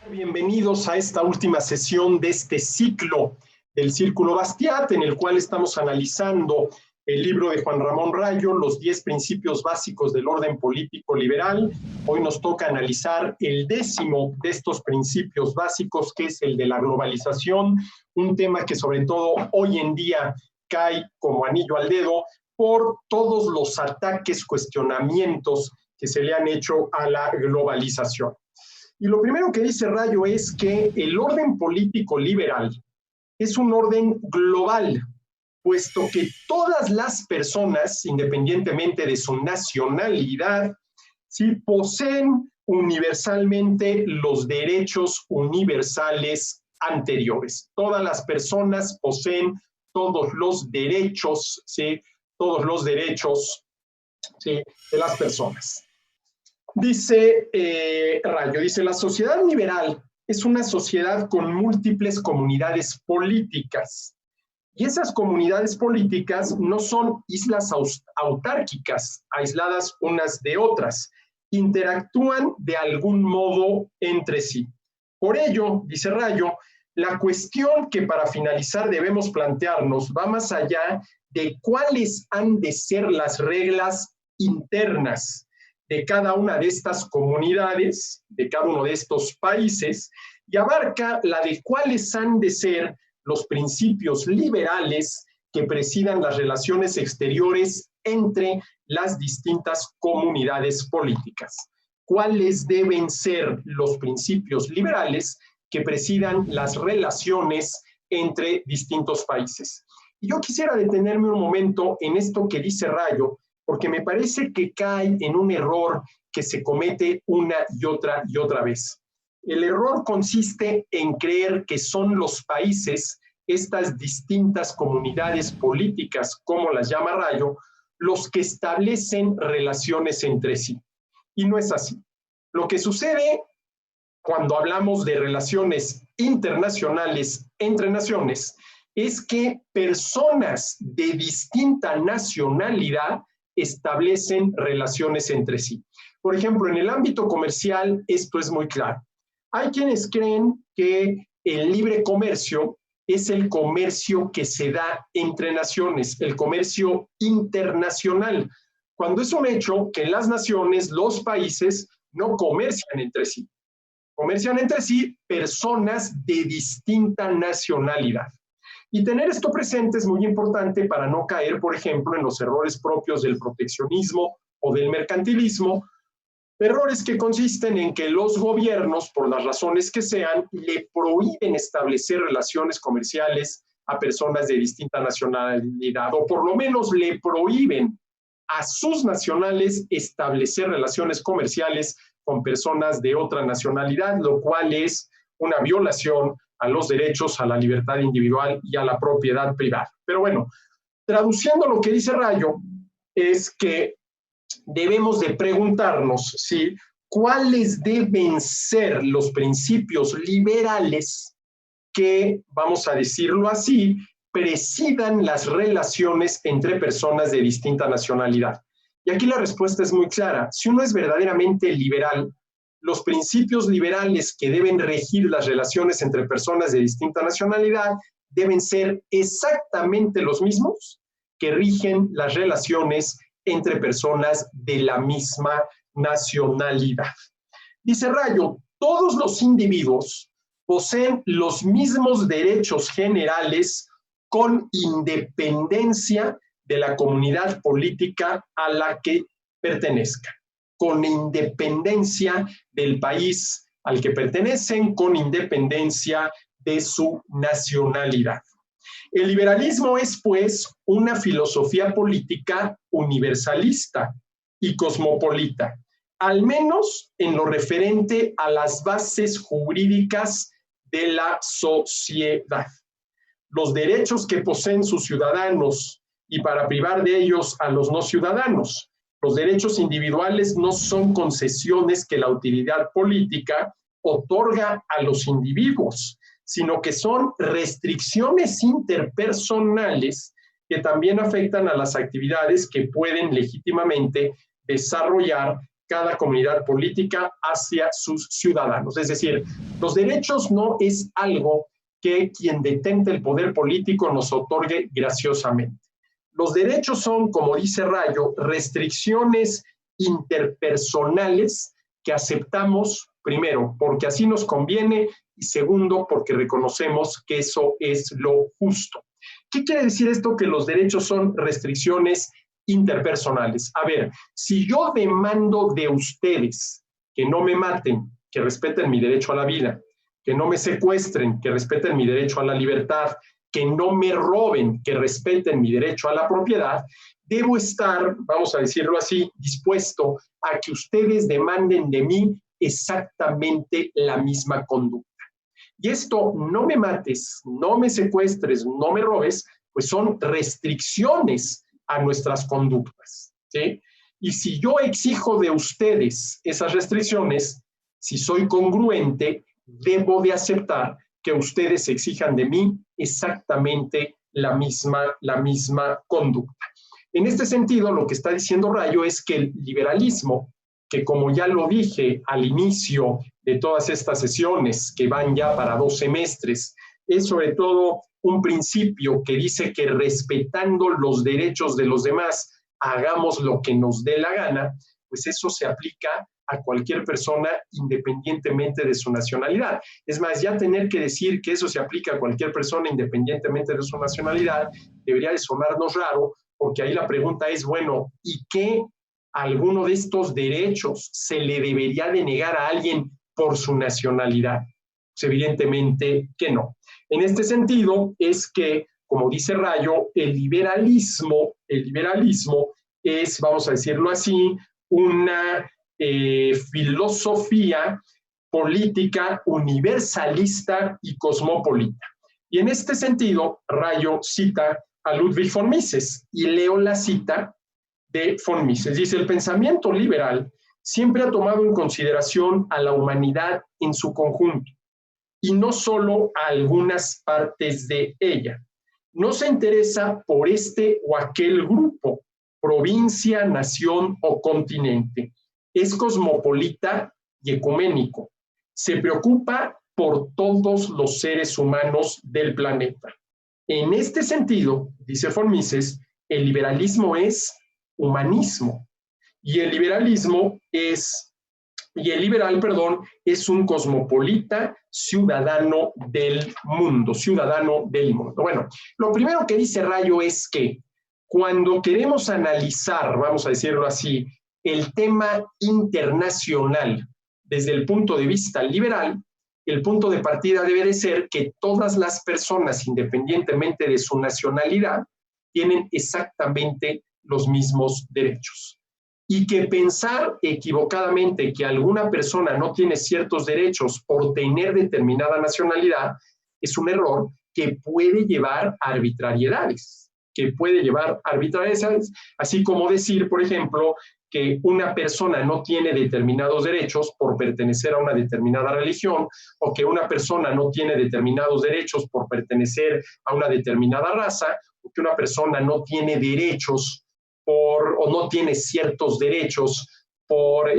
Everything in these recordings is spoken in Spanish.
Bienvenidos a esta última sesión de este ciclo del Círculo Bastiat, en el cual estamos analizando el libro de Juan Ramón Rayo, Los 10 principios básicos del orden político liberal. Hoy nos toca analizar el 10º de estos principios básicos, que es el de la globalización, un tema que sobre todo hoy en día cae como anillo al dedo por todos los ataques, cuestionamientos que se le han hecho a la globalización. Y lo primero que dice Rayo es que el orden político liberal es un orden global, puesto que todas las personas, independientemente de su nacionalidad, sí poseen universalmente los derechos universales anteriores. Todas las personas poseen todos los derechos, ¿sí? Todos los derechos, ¿sí?, de las personas. Dice Rayo, dice, la sociedad liberal es una sociedad con múltiples comunidades políticas. Y esas comunidades políticas no son islas autárquicas, aisladas unas de otras. Interactúan de algún modo entre sí. Por ello, dice Rayo, la cuestión que para finalizar debemos plantearnos va más allá de cuáles han de ser las reglas internas de cada una de estas comunidades, de cada uno de estos países, y abarca la de cuáles han de ser los principios liberales que presidan las relaciones exteriores entre las distintas comunidades políticas. ¿Cuáles deben ser los principios liberales que presidan las relaciones entre distintos países? Y yo quisiera detenerme un momento en esto que dice Rayo, porque me parece que cae en un error que se comete una y otra vez. El error consiste en creer que son los países, estas distintas comunidades políticas, como las llama Rayo, los que establecen relaciones entre sí. Y no es así. Lo que sucede cuando hablamos de relaciones internacionales entre naciones es que personas de distinta nacionalidad establecen relaciones entre sí. Por ejemplo, en el ámbito comercial esto es muy claro. Hay quienes creen que el libre comercio es el comercio que se da entre naciones, el comercio internacional, cuando es un hecho que las naciones, los países, no comercian entre sí. Comercian entre sí personas de distinta nacionalidad. Y tener esto presente es muy importante para no caer, por ejemplo, en los errores propios del proteccionismo o del mercantilismo, errores que consisten en que los gobiernos, por las razones que sean, le prohíben establecer relaciones comerciales a personas de distinta nacionalidad, o por lo menos le prohíben a sus nacionales establecer relaciones comerciales con personas de otra nacionalidad, lo cual es una violación a los derechos, a la libertad individual y a la propiedad privada. Pero bueno, traduciendo lo que dice Rayo, es que debemos de preguntarnos, ¿sí?, cuáles deben ser los principios liberales que, vamos a decirlo así, presidan las relaciones entre personas de distinta nacionalidad. Y aquí la respuesta es muy clara. Si uno es verdaderamente liberal, los principios liberales que deben regir las relaciones entre personas de distinta nacionalidad deben ser exactamente los mismos que rigen las relaciones entre personas de la misma nacionalidad. Dice Rayo, todos los individuos poseen los mismos derechos generales con independencia de la comunidad política a la que pertenezca, con independencia del país al que pertenecen, con independencia de su nacionalidad. El liberalismo es, pues, una filosofía política universalista y cosmopolita, al menos en lo referente a las bases jurídicas de la sociedad. Los derechos que poseen sus ciudadanos y para privar de ellos a los no ciudadanos. Los derechos individuales no son concesiones que la autoridad política otorga a los individuos, sino que son restricciones interpersonales que también afectan a las actividades que pueden legítimamente desarrollar cada comunidad política hacia sus ciudadanos. Es decir, los derechos no es algo que quien detente el poder político nos otorgue graciosamente. Los derechos son, como dice Rayo, restricciones interpersonales que aceptamos, primero, porque así nos conviene, y segundo, porque reconocemos que eso es lo justo. ¿Qué quiere decir esto? Que los derechos son restricciones interpersonales. A ver, si yo demando de ustedes que no me maten, que respeten mi derecho a la vida, que no me secuestren, que respeten mi derecho a la libertad, que no me roben, que respeten mi derecho a la propiedad, debo estar, vamos a decirlo así, dispuesto a que ustedes demanden de mí exactamente la misma conducta. Y esto, no me mates, no me secuestres, no me robes, pues son restricciones a nuestras conductas, ¿sí? Y si yo exijo de ustedes esas restricciones, si soy congruente, debo de aceptar que ustedes exijan de mí exactamente la misma conducta. En este sentido, lo que está diciendo Rayo es que el liberalismo, que como ya lo dije al inicio de todas estas sesiones, que van ya para 2 semestres, es sobre todo un principio que dice que respetando los derechos de los demás, hagamos lo que nos dé la gana, pues eso se aplica a cualquier persona independientemente de su nacionalidad. Es más, ya tener que decir que eso se aplica a cualquier persona independientemente de su nacionalidad debería de sonarnos raro, porque ahí la pregunta es, bueno, ¿y qué alguno de estos derechos se le debería de negar a alguien por su nacionalidad? Pues evidentemente que no. En este sentido es que, como dice Rayo, el liberalismo es, vamos a decirlo así, una filosofía política universalista y cosmopolita. Y en este sentido, Rayo cita a Ludwig von Mises, y leo la cita de von Mises. Dice, el pensamiento liberal siempre ha tomado en consideración a la humanidad en su conjunto, y no solo a algunas partes de ella. No se interesa por este o aquel grupo, provincia, nación o continente. Es cosmopolita y ecuménico. Se preocupa por todos los seres humanos del planeta. En este sentido, dice von Mises, el liberalismo es humanismo y el liberal, es un cosmopolita ciudadano del mundo, Bueno, lo primero que dice Rayo es que cuando queremos analizar, vamos a decirlo así, el tema internacional desde el punto de vista liberal, el punto de partida debe de ser que todas las personas, independientemente de su nacionalidad, tienen exactamente los mismos derechos. Y que pensar equivocadamente que alguna persona no tiene ciertos derechos por tener determinada nacionalidad es un error que puede llevar a arbitrariedades, así como decir, por ejemplo, que una persona no tiene determinados derechos por pertenecer a una determinada religión, o que una persona no tiene determinados derechos por pertenecer a una determinada raza, o que una persona no tiene derechos o no tiene ciertos derechos por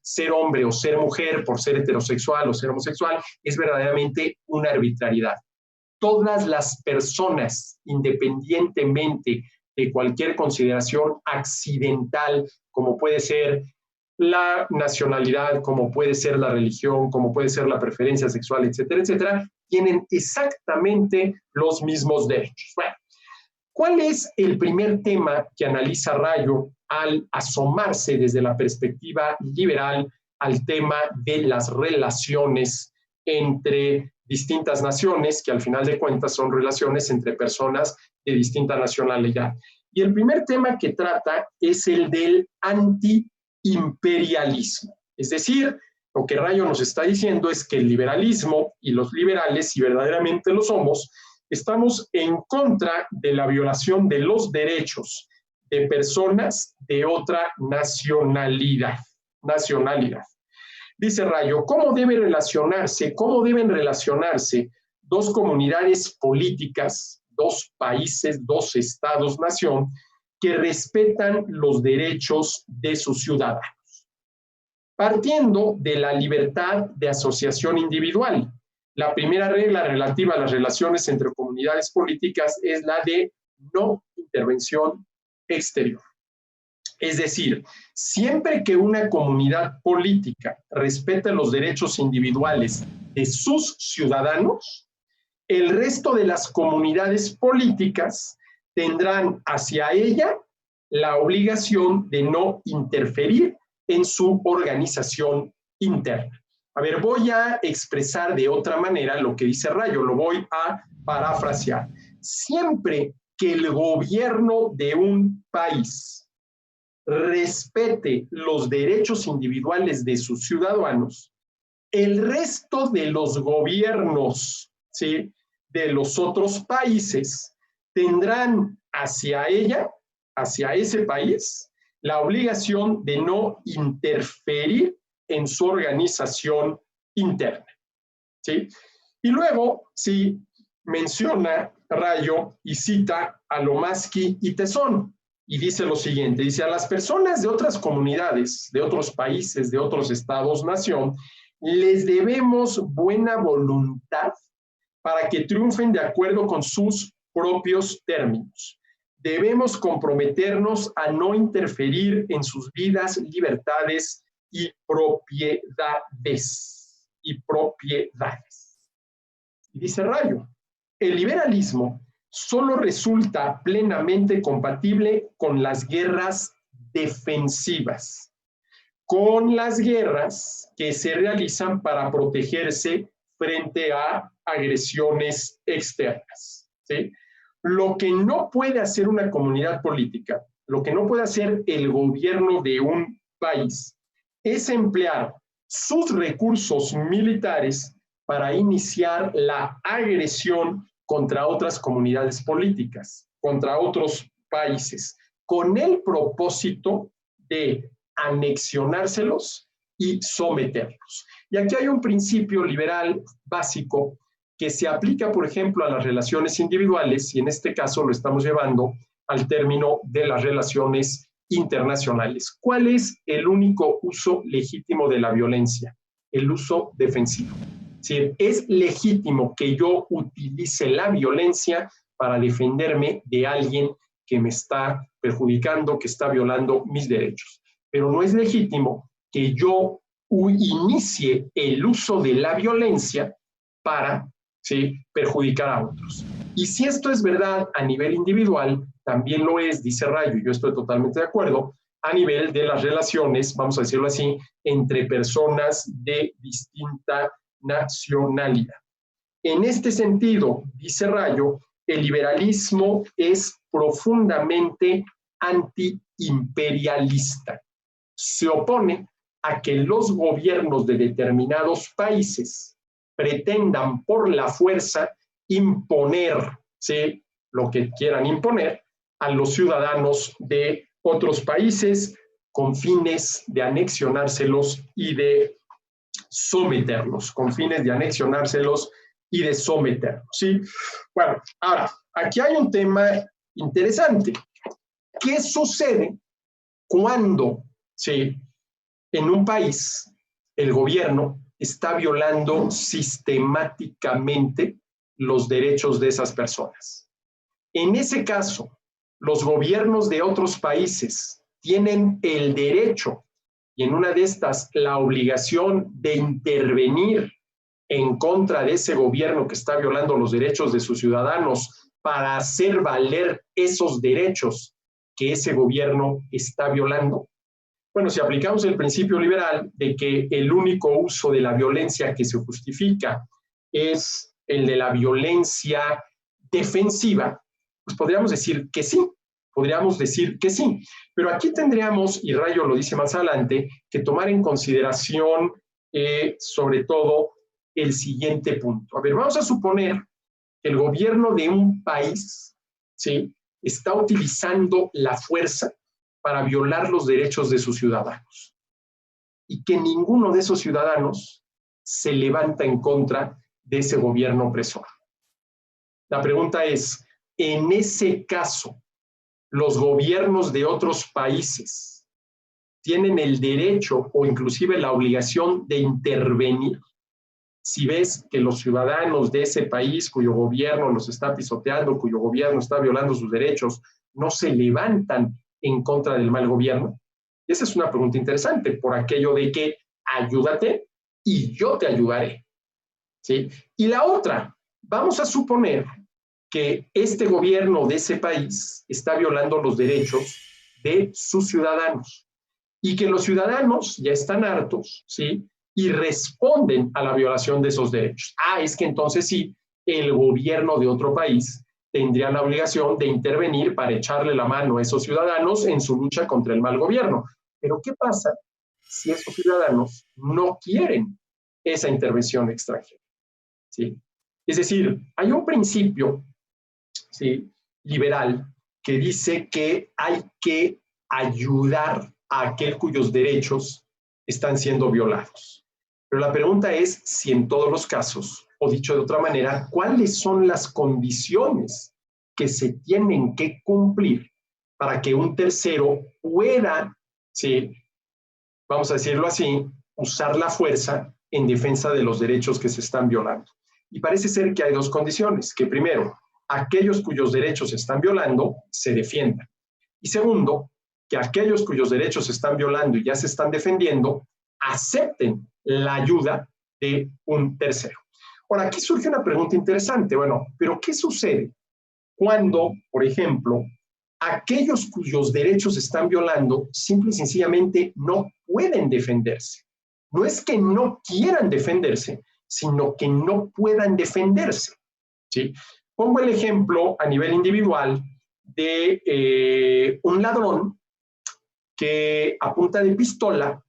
ser hombre o ser mujer, por ser heterosexual o ser homosexual, es verdaderamente una arbitrariedad. Todas las personas, independientemente de cualquier consideración accidental, como puede ser la nacionalidad, como puede ser la religión, como puede ser la preferencia sexual, etcétera, etcétera, tienen exactamente los mismos derechos. Bueno, ¿cuál es el primer tema que analiza Rayo al asomarse desde la perspectiva liberal al tema de las relaciones entre distintas naciones, que al final de cuentas son relaciones entre personas de distinta nacionalidad? Y el primer tema que trata es el del antiimperialismo. Es decir, lo que Rayo nos está diciendo es que el liberalismo y los liberales, si verdaderamente lo somos, estamos en contra de la violación de los derechos de personas de otra nacionalidad. Dice Rayo, ¿cómo deben relacionarse dos comunidades políticas dos países, dos estados-nación, que respetan los derechos de sus ciudadanos. Partiendo de la libertad de asociación individual. La primera regla relativa a las relaciones entre comunidades políticas es la de no intervención exterior. Es decir, siempre que una comunidad política respete los derechos individuales de sus ciudadanos, el resto de las comunidades políticas tendrán hacia ella la obligación de no interferir en su organización interna. A ver, voy a expresar de otra manera lo que dice Rayo, lo voy a parafrasear. Siempre que el gobierno de un país respete los derechos individuales de sus ciudadanos, el resto de los gobiernos, ¿sí?, de los otros países tendrán hacia ella, hacia ese país, la obligación de no interferir en su organización interna, ¿sí? Y luego, sí, menciona Rayo y cita a Lomaski y Tezón, y dice lo siguiente, dice, a las personas de otras comunidades, de otros países, de otros estados-nación, les debemos buena voluntad para que triunfen de acuerdo con sus propios términos. Debemos comprometernos a no interferir en sus vidas, libertades y propiedades. Y dice Rayo, el liberalismo solo resulta plenamente compatible con las guerras defensivas, con las guerras que se realizan para protegerse frente a agresiones externas, ¿sí? Lo que no puede hacer una comunidad política, lo que no puede hacer el gobierno de un país, es emplear sus recursos militares para iniciar la agresión contra otras comunidades políticas, contra otros países, con el propósito de anexionárselos y someterlos. Y aquí hay un principio liberal básico que se aplica, por ejemplo, a las relaciones individuales, y en este caso lo estamos llevando al término de las relaciones internacionales. ¿Cuál es el único uso legítimo de la violencia? El uso defensivo. Sí, es legítimo que yo utilice la violencia para defenderme de alguien que me está perjudicando, que está violando mis derechos. Pero no es legítimo que yo inicie el uso de la violencia para, ¿sí?, perjudicar a otros. Y si esto es verdad a nivel individual, también lo es, dice Rayo, y yo estoy totalmente de acuerdo, a nivel de las relaciones, vamos a decirlo así, entre personas de distinta nacionalidad. En este sentido, dice Rayo, el liberalismo es profundamente antiimperialista. Se opone a que los gobiernos de determinados países pretendan por la fuerza imponer, ¿sí?, lo que quieran imponer a los ciudadanos de otros países con fines de anexionárselos y de someterlos, con fines de anexionárselos y de someterlos, ¿sí? Bueno, ahora, aquí hay un tema interesante. ¿Qué sucede cuando, sí, en un país el gobierno está violando sistemáticamente los derechos de esas personas? En ese caso, los gobiernos de otros países tienen el derecho y en una de estas la obligación de intervenir en contra de ese gobierno que está violando los derechos de sus ciudadanos para hacer valer esos derechos que ese gobierno está violando. Bueno, si aplicamos el principio liberal de que el único uso de la violencia que se justifica es el de la violencia defensiva, pues podríamos decir que sí, pero aquí tendríamos, y Rayo lo dice más adelante, que tomar en consideración sobre todo el siguiente punto. A ver, vamos a suponer que el gobierno de un país, ¿sí?, está utilizando la fuerza para violar los derechos de sus ciudadanos y que ninguno de esos ciudadanos se levanta en contra de ese gobierno opresor. La pregunta es, en ese caso los gobiernos de otros países tienen el derecho o inclusive la obligación de intervenir si ves que los ciudadanos de ese país cuyo gobierno los está pisoteando, cuyo gobierno está violando sus derechos, no se levantan en contra del mal gobierno? Esa es una pregunta interesante, por aquello de que ayúdate y yo te ayudaré, ¿sí? Y la otra, vamos a suponer que este gobierno de ese país está violando los derechos de sus ciudadanos y que los ciudadanos ya están hartos, ¿sí? Y responden a la violación de esos derechos. Es que entonces sí, el gobierno de otro país tendría la obligación de intervenir para echarle la mano a esos ciudadanos en su lucha contra el mal gobierno. Pero ¿qué pasa si esos ciudadanos no quieren esa intervención extranjera? ¿Sí? Es decir, hay un principio, ¿sí?, liberal que dice que hay que ayudar a aquel cuyos derechos están siendo violados. Pero la pregunta es si en todos los casos, o dicho de otra manera, ¿cuáles son las condiciones que se tienen que cumplir para que un tercero pueda, ¿sí?, vamos a decirlo así, usar la fuerza en defensa de los derechos que se están violando? Y parece ser que hay dos condiciones, que primero, aquellos cuyos derechos se están violando se defiendan. Y segundo, que aquellos cuyos derechos se están violando y ya se están defendiendo acepten la ayuda de un tercero. Ahora, aquí surge una pregunta interesante. Bueno, ¿pero qué sucede cuando, por ejemplo, aquellos cuyos derechos se están violando simple y sencillamente no pueden defenderse? No es que no quieran defenderse, sino que no puedan defenderse, ¿sí? Pongo el ejemplo a nivel individual de un ladrón que a punta de pistola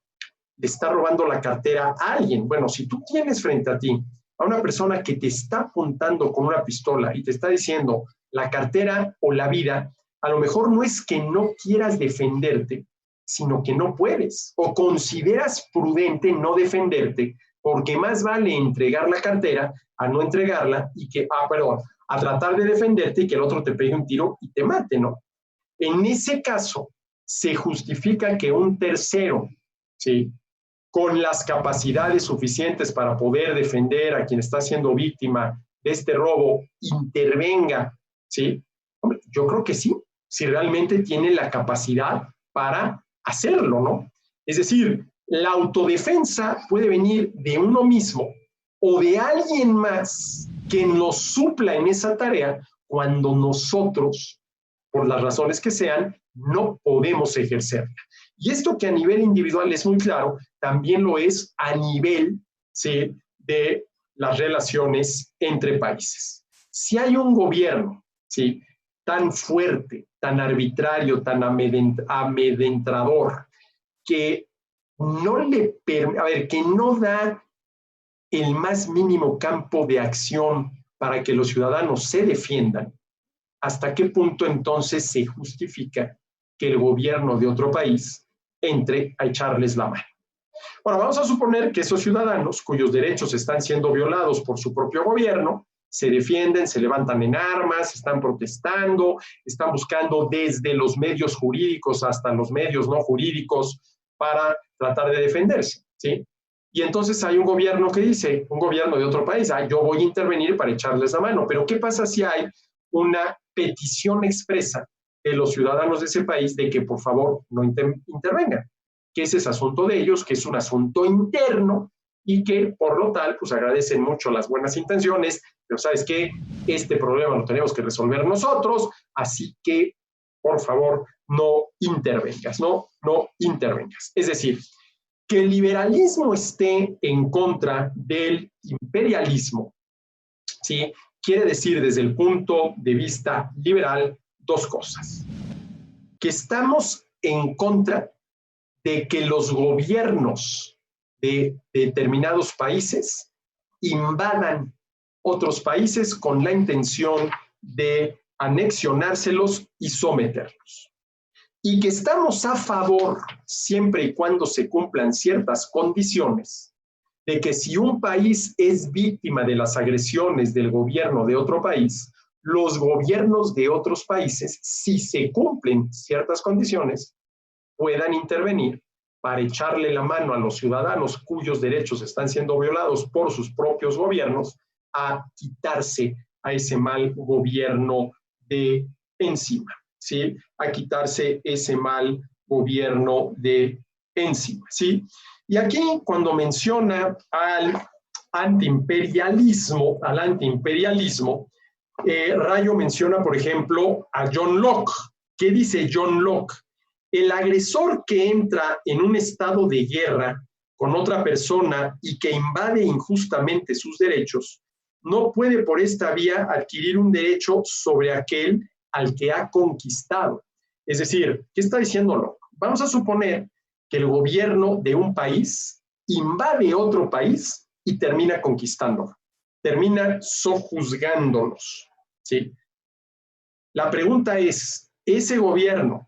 le está robando la cartera a alguien. Bueno, si tú tienes frente a ti a una persona que te está apuntando con una pistola y te está diciendo la cartera o la vida, a lo mejor no es que no quieras defenderte, sino que no puedes o consideras prudente no defenderte porque más vale entregar la cartera a no entregarla y que, a tratar de defenderte y que el otro te pegue un tiro y te mate, ¿no? En ese caso, se justifica que un tercero, ¿sí?, con las capacidades suficientes para poder defender a quien está siendo víctima de este robo, intervenga, ¿sí? Hombre, yo creo que sí, si realmente tiene la capacidad para hacerlo, ¿no? Es decir, la autodefensa puede venir de uno mismo o de alguien más que nos supla en esa tarea cuando nosotros, por las razones que sean, no podemos ejercerla. Y esto que a nivel individual es muy claro, también lo es a nivel, ¿sí?, de las relaciones entre países. Si hay un gobierno, ¿sí?, tan fuerte, tan arbitrario, tan amedrentador, que que no da el más mínimo campo de acción para que los ciudadanos se defiendan, ¿hasta qué punto entonces se justifica que el gobierno de otro país entre a echarles la mano? Bueno, vamos a suponer que esos ciudadanos cuyos derechos están siendo violados por su propio gobierno se defienden, se levantan en armas, están protestando, están buscando desde los medios jurídicos hasta los medios no jurídicos para tratar de defenderse, ¿sí? Y entonces hay un gobierno que dice, un gobierno de otro país, yo voy a intervenir para echarles la mano. Pero ¿qué pasa si hay una petición expresa de los ciudadanos de ese país de que por favor no intervengan? Que ese es asunto de ellos, que es un asunto interno y que por lo tal, pues agradecen mucho las buenas intenciones, pero ¿sabes qué? Este problema lo tenemos que resolver nosotros, así que por favor no intervengas, no intervengas. Es decir, que el liberalismo esté en contra del imperialismo, ¿sí?, quiere decir desde el punto de vista liberal dos cosas. Que estamos en contra de que los gobiernos de determinados países invadan otros países con la intención de anexionárselos y someterlos. Y que estamos a favor, siempre y cuando se cumplan ciertas condiciones, de que si un país es víctima de las agresiones del gobierno de otro país, los gobiernos de otros países, si se cumplen ciertas condiciones, puedan intervenir para echarle la mano a los ciudadanos cuyos derechos están siendo violados por sus propios gobiernos a quitarse a ese mal gobierno de encima, ¿sí? A quitarse ese mal gobierno de encima, ¿sí? Y aquí cuando menciona al antiimperialismo, Rayo menciona, por ejemplo, a John Locke. ¿Qué dice John Locke? El agresor que entra en un estado de guerra con otra persona y que invade injustamente sus derechos, no puede por esta vía adquirir un derecho sobre aquel al que ha conquistado. Es decir, ¿qué está diciendo Locke? Vamos a suponer que el gobierno de un país invade otro país y termina conquistándolo, termina sojuzgándonos, ¿sí? La pregunta es, ¿ese gobierno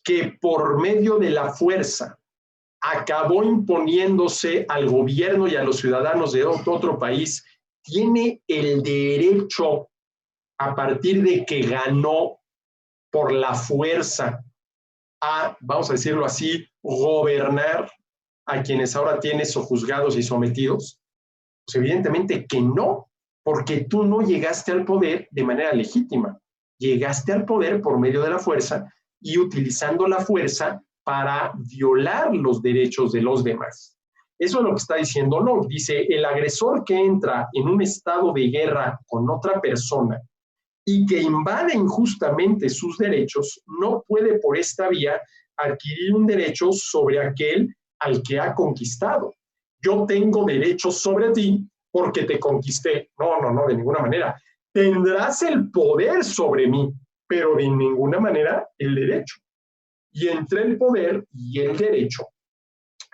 que por medio de la fuerza acabó imponiéndose al gobierno y a los ciudadanos de otro país, tiene el derecho, a partir de que ganó por la fuerza, a, vamos a decirlo así, gobernar a quienes ahora tiene sojuzgados y sometidos? Pues evidentemente que no, porque tú no llegaste al poder de manera legítima, llegaste al poder por medio de la fuerza y utilizando la fuerza para violar los derechos de los demás. Eso es lo que está diciendo Locke. Dice, el agresor que entra en un estado de guerra con otra persona y que invade injustamente sus derechos, no puede por esta vía adquirir un derecho sobre aquel al que ha conquistado. Yo tengo derechos sobre ti porque te conquisté. No, no, no, de ninguna manera. Tendrás el poder sobre mí, pero de ninguna manera el derecho. Y entre el poder y el derecho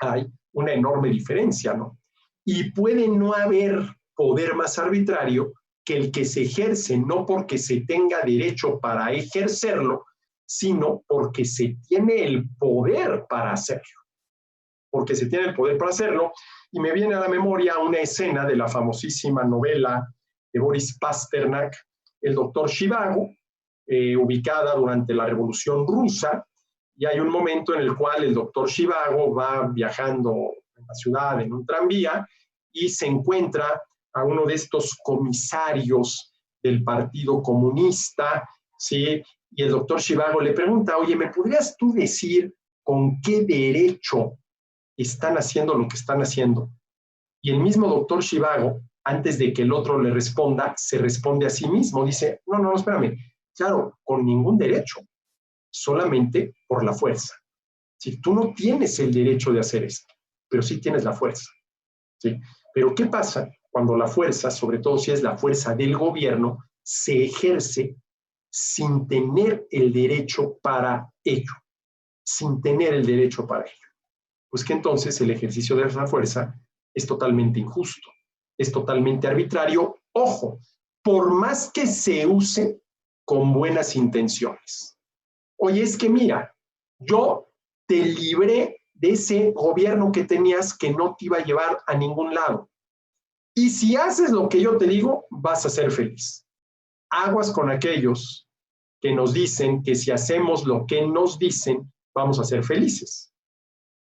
hay una enorme diferencia, ¿no? Y puede no haber poder más arbitrario que el que se ejerce no porque se tenga derecho para ejercerlo, sino porque se tiene el poder para hacerlo. Porque se tiene el poder para hacerlo. Y me viene a la memoria una escena de la famosísima novela de Boris Pasternak, El Doctor Zhivago, ubicada durante la Revolución Rusa, y hay un momento en el cual el doctor Zhivago va viajando en la ciudad en un tranvía y se encuentra a uno de estos comisarios del Partido Comunista, ¿sí? Y el doctor Zhivago le pregunta, oye, ¿me podrías tú decir con qué derecho están haciendo lo que están haciendo? Y el mismo doctor Zhivago, antes de que el otro le responda, se responde a sí mismo, dice, no, no, espérame, claro, con ningún derecho, solamente por la fuerza. Si tú no tienes el derecho de hacer esto, pero sí tienes la fuerza, ¿sí? Pero ¿qué pasa cuando la fuerza, sobre todo si es la fuerza del gobierno, se ejerce sin tener el derecho para ello? Sin tener el derecho para ello. Pues que entonces el ejercicio de esa fuerza es totalmente injusto, es totalmente arbitrario, ojo, por más que se use con buenas intenciones. Oye, es que mira, yo te libré de ese gobierno que tenías que no te iba a llevar a ningún lado. Y si haces lo que yo te digo, vas a ser feliz. Aguas con aquellos que nos dicen que si hacemos lo que nos dicen, vamos a ser felices.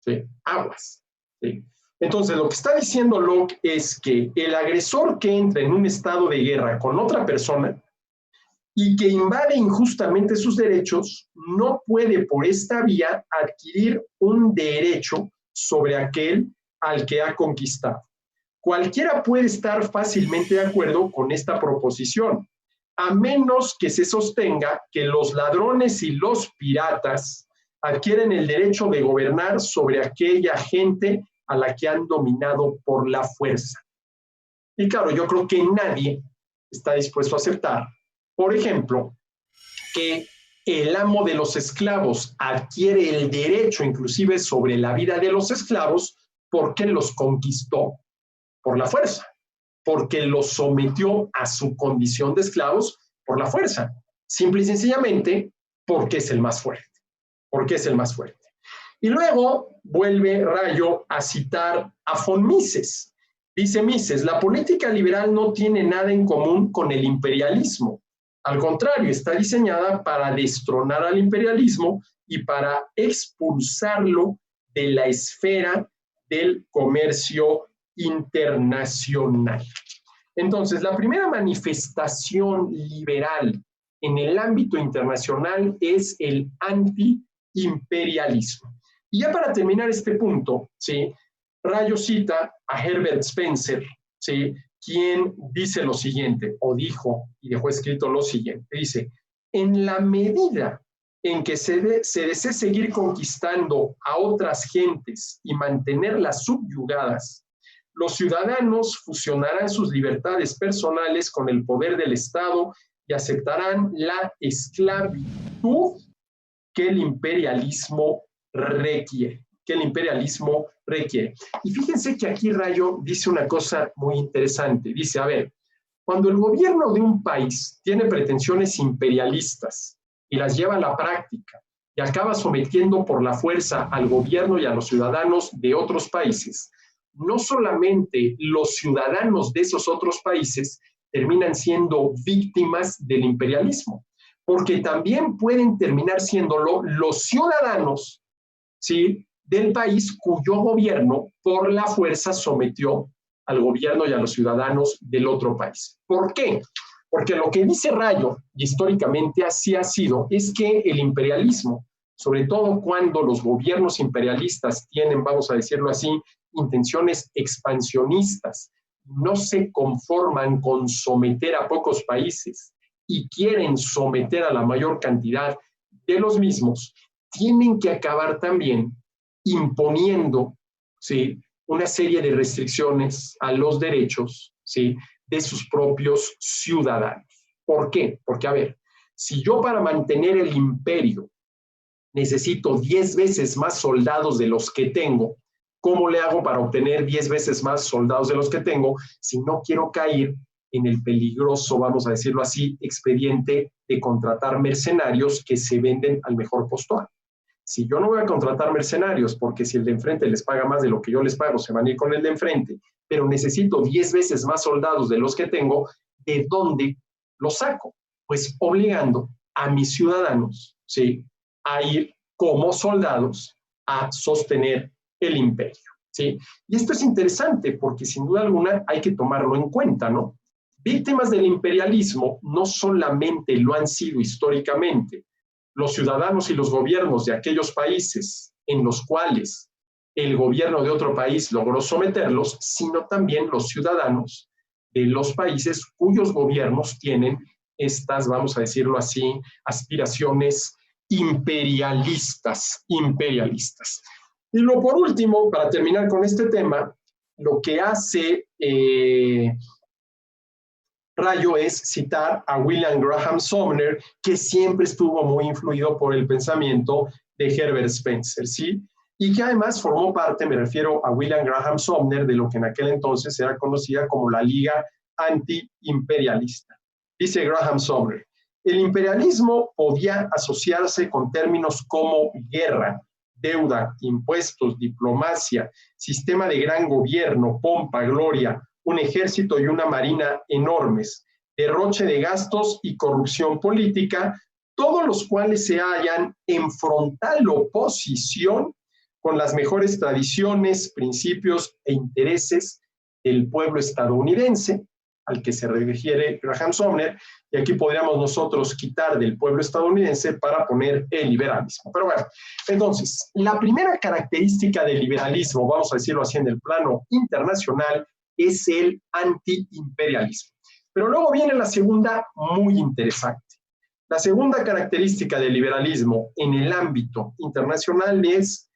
¿Sí? Aguas. ¿Sí? Entonces, lo que está diciendo Locke es que el agresor que entra en un estado de guerra con otra persona y que invade injustamente sus derechos, no puede por esta vía adquirir un derecho sobre aquel al que ha conquistado. Cualquiera puede estar fácilmente de acuerdo con esta proposición, a menos que se sostenga que los ladrones y los piratas adquieren el derecho de gobernar sobre aquella gente a la que han dominado por la fuerza. Y claro, yo creo que nadie está dispuesto a aceptar, por ejemplo, que el amo de los esclavos adquiere el derecho inclusive sobre la vida de los esclavos porque los conquistó por la fuerza, porque los sometió a su condición de esclavos por la fuerza, simple y sencillamente porque es el más fuerte, porque es el más fuerte. Y luego vuelve Rayo a citar a von Mises. Dice Mises, la política liberal no tiene nada en común con el imperialismo. Al contrario, está diseñada para destronar al imperialismo y para expulsarlo de la esfera del comercio internacional. Entonces, la primera manifestación liberal en el ámbito internacional es el antiimperialismo. Y ya para terminar este punto, ¿sí? Rayo cita a Herbert Spencer, ¿sí? Quien dice lo siguiente, o dijo y dejó escrito lo siguiente, dice, en la medida en que se desee seguir conquistando a otras gentes y mantenerlas subyugadas, los ciudadanos fusionarán sus libertades personales con el poder del Estado y aceptarán la esclavitud que el imperialismo requiere. Y fíjense que aquí Rayo dice una cosa muy interesante. Dice, a ver, cuando el gobierno de un país tiene pretensiones imperialistas y las lleva a la práctica y acaba sometiendo por la fuerza al gobierno y a los ciudadanos de otros países, no solamente los ciudadanos de esos otros países terminan siendo víctimas del imperialismo, porque también pueden terminar siéndolo los ciudadanos, ¿sí?, del país cuyo gobierno por la fuerza sometió al gobierno y a los ciudadanos del otro país. ¿Por qué? Porque lo que dice Rayo, y históricamente así ha sido, es que el imperialismo, sobre todo cuando los gobiernos imperialistas tienen, vamos a decirlo así, intenciones expansionistas, no se conforman con someter a pocos países y quieren someter a la mayor cantidad de los mismos, tienen que acabar también imponiendo, ¿sí?, una serie de restricciones a los derechos, ¿sí?, de sus propios ciudadanos. ¿Por qué? Porque, a ver, si yo para mantener el imperio necesito 10 veces más soldados de los que tengo, ¿cómo le hago para obtener 10 veces más soldados de los que tengo si no quiero caer en el peligroso, vamos a decirlo así, expediente de contratar mercenarios que se venden al mejor postor? Si yo no voy a contratar mercenarios, porque si el de enfrente les paga más de lo que yo les pago, se van a ir con el de enfrente, pero necesito 10 veces más soldados de los que tengo, ¿de dónde los saco? Pues obligando a mis ciudadanos, ¿sí?, a ir como soldados a sostener el imperio, ¿sí? Y esto es interesante porque sin duda alguna hay que tomarlo en cuenta, ¿no? Víctimas del imperialismo no solamente lo han sido históricamente los ciudadanos y los gobiernos de aquellos países en los cuales el gobierno de otro país logró someterlos, sino también los ciudadanos de los países cuyos gobiernos tienen estas, vamos a decirlo así, aspiraciones imperialistas. Y por último, para terminar con este tema, lo que hace Rayo es citar a William Graham Sumner, que siempre estuvo muy influido por el pensamiento de Herbert Spencer, ¿sí? Y que además formó parte, me refiero a William Graham Sumner, de lo que en aquel entonces era conocida como la Liga Antiimperialista. Dice Graham Sumner, el imperialismo podía asociarse con términos como guerra, deuda, impuestos, diplomacia, sistema de gran gobierno, pompa, gloria, un ejército y una marina enormes, derroche de gastos y corrupción política, todos los cuales se hallan en frontal oposición con las mejores tradiciones, principios e intereses del pueblo estadounidense, al que se refiere Graham Sumner, y aquí podríamos nosotros quitar del pueblo estadounidense para poner el liberalismo. Pero bueno, entonces, la primera característica del liberalismo, vamos a decirlo así en el plano internacional, es el antiimperialismo. Pero luego viene la segunda, muy interesante. La segunda característica del liberalismo en el ámbito internacional es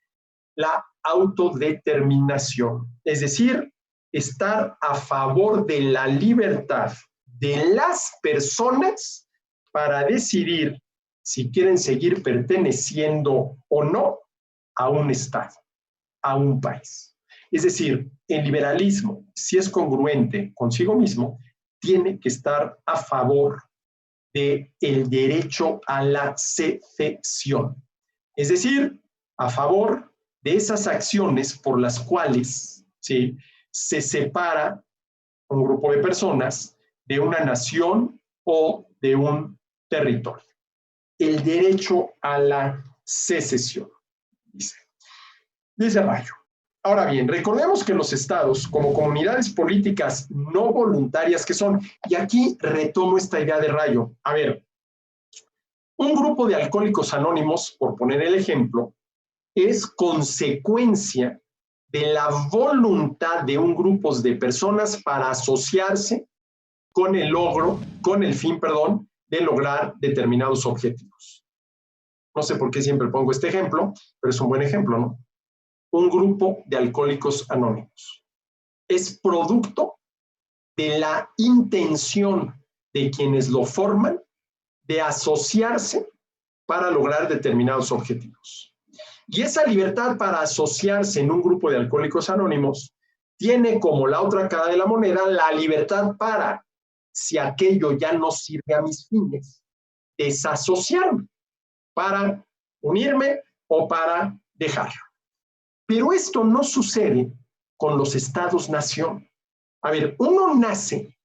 la autodeterminación, es decir, estar a favor de la libertad de las personas para decidir si quieren seguir perteneciendo o no a un Estado, a un país. Es decir, el liberalismo, si es congruente consigo mismo, tiene que estar a favor del derecho a la secesión. Es decir, a favor de esas acciones por las cuales, ¿sí?, se separa un grupo de personas de una nación o de un territorio. El derecho a la secesión, dice Rayo. Ahora bien, recordemos que los estados, como comunidades políticas no voluntarias que son, y aquí retomo esta idea de Rayo. A ver, un grupo de alcohólicos anónimos, por poner el ejemplo, es consecuencia de la voluntad de un grupo de personas para asociarse con el fin, de lograr determinados objetivos. No sé por qué siempre pongo este ejemplo, pero es un buen ejemplo, ¿no? Un grupo de alcohólicos anónimos es producto de la intención de quienes lo forman de asociarse para lograr determinados objetivos. Y esa libertad para asociarse en un grupo de alcohólicos anónimos tiene como la otra cara de la moneda la libertad para, si aquello ya no sirve a mis fines, desasociarme para unirme o para dejarlo. Pero esto no sucede con los estados-nación. A ver, uno nace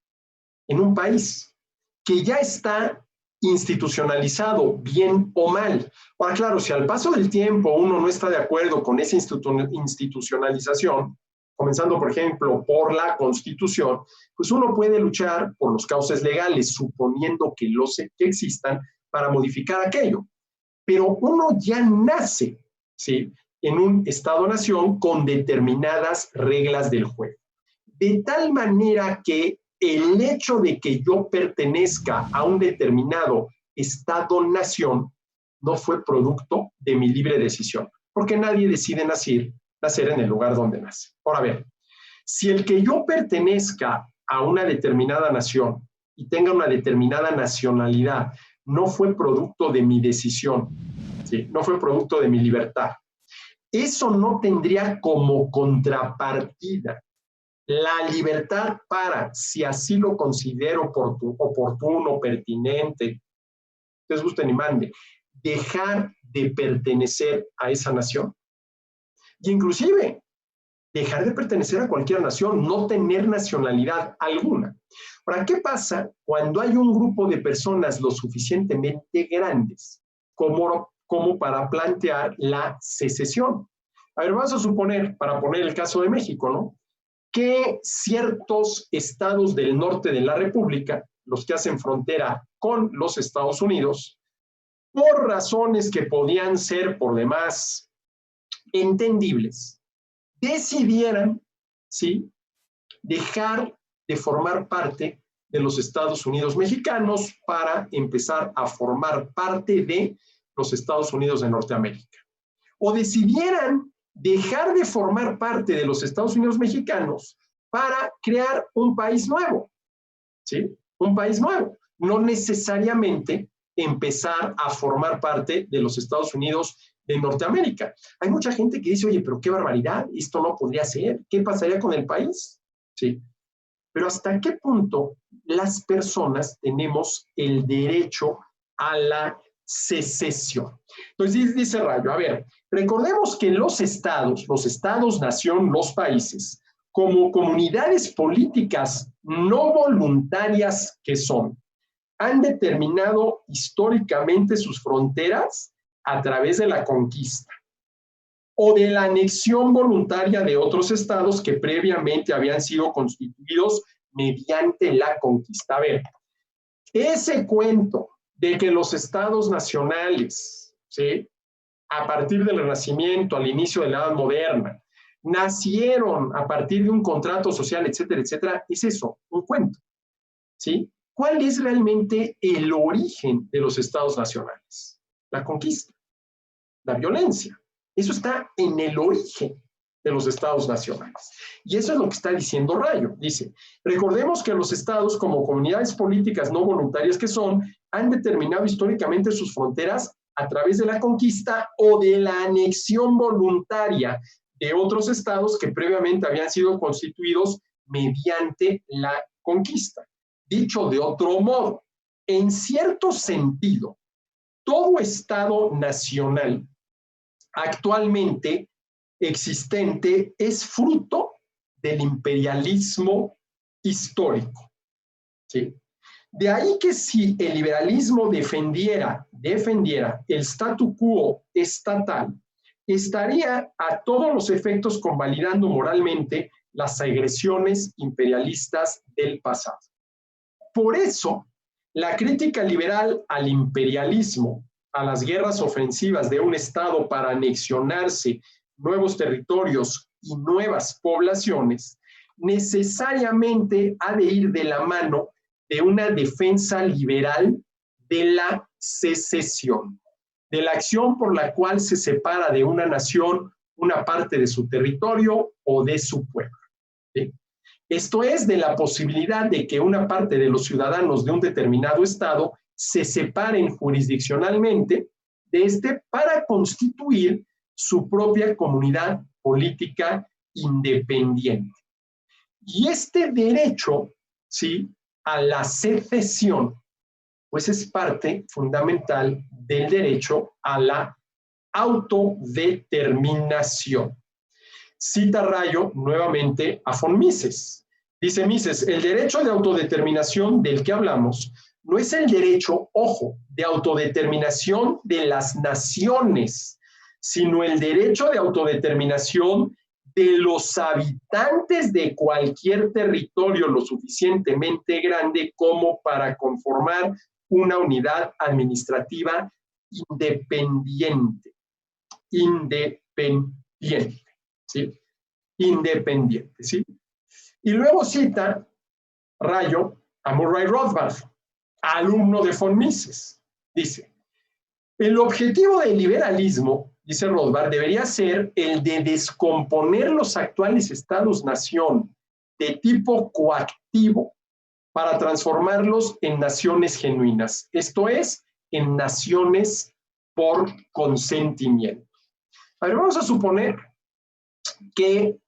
en un país que ya está institucionalizado, bien o mal. Ahora, claro, si al paso del tiempo uno no está de acuerdo con esa institucionalización, comenzando, por ejemplo, por la Constitución, pues uno puede luchar por los cauces legales, suponiendo que existan, para modificar aquello. Pero uno ya nace, ¿sí?, en un Estado-nación con determinadas reglas del juego. De tal manera que el hecho de que yo pertenezca a un determinado Estado-nación no fue producto de mi libre decisión, porque nadie decide nacer en el lugar donde nace. Ahora bien, si el que yo pertenezca a una determinada nación y tenga una determinada nacionalidad no fue producto de mi decisión, ¿sí?, no fue producto de mi libertad, eso no tendría como contrapartida la libertad para, si así lo considero oportuno, pertinente, ustedes gusten y manden, dejar de pertenecer a esa nación. Y inclusive, dejar de pertenecer a cualquier nación, no tener nacionalidad alguna. Ahora, ¿qué pasa cuando hay un grupo de personas lo suficientemente grandes como para plantear la secesión? A ver, vamos a suponer, para poner el caso de México, ¿no?, que ciertos estados del norte de la República, los que hacen frontera con los Estados Unidos, por razones que podían ser por demás entendibles, decidieran, ¿sí?, dejar de formar parte de los Estados Unidos mexicanos para empezar a formar parte de los Estados Unidos de Norteamérica. O decidieran dejar de formar parte de los Estados Unidos mexicanos para crear un país nuevo, ¿sí? Un país nuevo. No necesariamente empezar a formar parte de los Estados Unidos de Norteamérica. Hay mucha gente que dice, oye, pero qué barbaridad, esto no podría ser, ¿qué pasaría con el país? ¿Sí? Pero ¿hasta qué punto las personas tenemos el derecho a la secesión? Entonces dice Rayo, a ver, recordemos que los estados-nación, los países, como comunidades políticas no voluntarias que son, han determinado históricamente sus fronteras a través de la conquista o de la anexión voluntaria de otros estados que previamente habían sido constituidos mediante la conquista. A ver, ese cuento de que los estados nacionales, ¿sí?, a partir del Renacimiento, al inicio de la Edad Moderna, nacieron a partir de un contrato social, etcétera, etcétera, es eso, un cuento, ¿sí? ¿Cuál es realmente el origen de los estados nacionales? La conquista, la violencia. Eso está en el origen de los estados nacionales. Y eso es lo que está diciendo Rayo. Dice, recordemos que los estados, como comunidades políticas no voluntarias que son, han determinado históricamente sus fronteras a través de la conquista o de la anexión voluntaria de otros estados que previamente habían sido constituidos mediante la conquista. Dicho de otro modo, en cierto sentido, todo estado nacional actualmente existente es fruto del imperialismo histórico, ¿sí? De ahí que si el liberalismo defendiera el statu quo estatal, estaría a todos los efectos convalidando moralmente las agresiones imperialistas del pasado. Por eso, la crítica liberal al imperialismo, a las guerras ofensivas de un Estado para anexionarse nuevos territorios y nuevas poblaciones, necesariamente ha de ir de la mano de una defensa liberal de la secesión, de la acción por la cual se separa de una nación una parte de su territorio o de su pueblo. ¿Sí? Esto es, de la posibilidad de que una parte de los ciudadanos de un determinado estado se separen jurisdiccionalmente de este para constituir su propia comunidad política independiente. Y este derecho, ¿sí?, a la secesión, pues es parte fundamental del derecho a la autodeterminación. Cita Rayo nuevamente a von Mises. Dice Mises, el derecho de autodeterminación del que hablamos no es el derecho, ojo, de autodeterminación de las naciones, sino el derecho de autodeterminación de los habitantes de cualquier territorio lo suficientemente grande como para conformar una unidad administrativa independiente. Independiente, ¿sí? Independiente, ¿sí? Y luego cita Rayo a Murray Rothbard, alumno de von Mises. Dice, el objetivo del liberalismo, dice Rothbard, debería ser el de descomponer los actuales estados-nación de tipo coactivo para transformarlos en naciones genuinas, esto es, en naciones por consentimiento. A ver, vamos a suponer que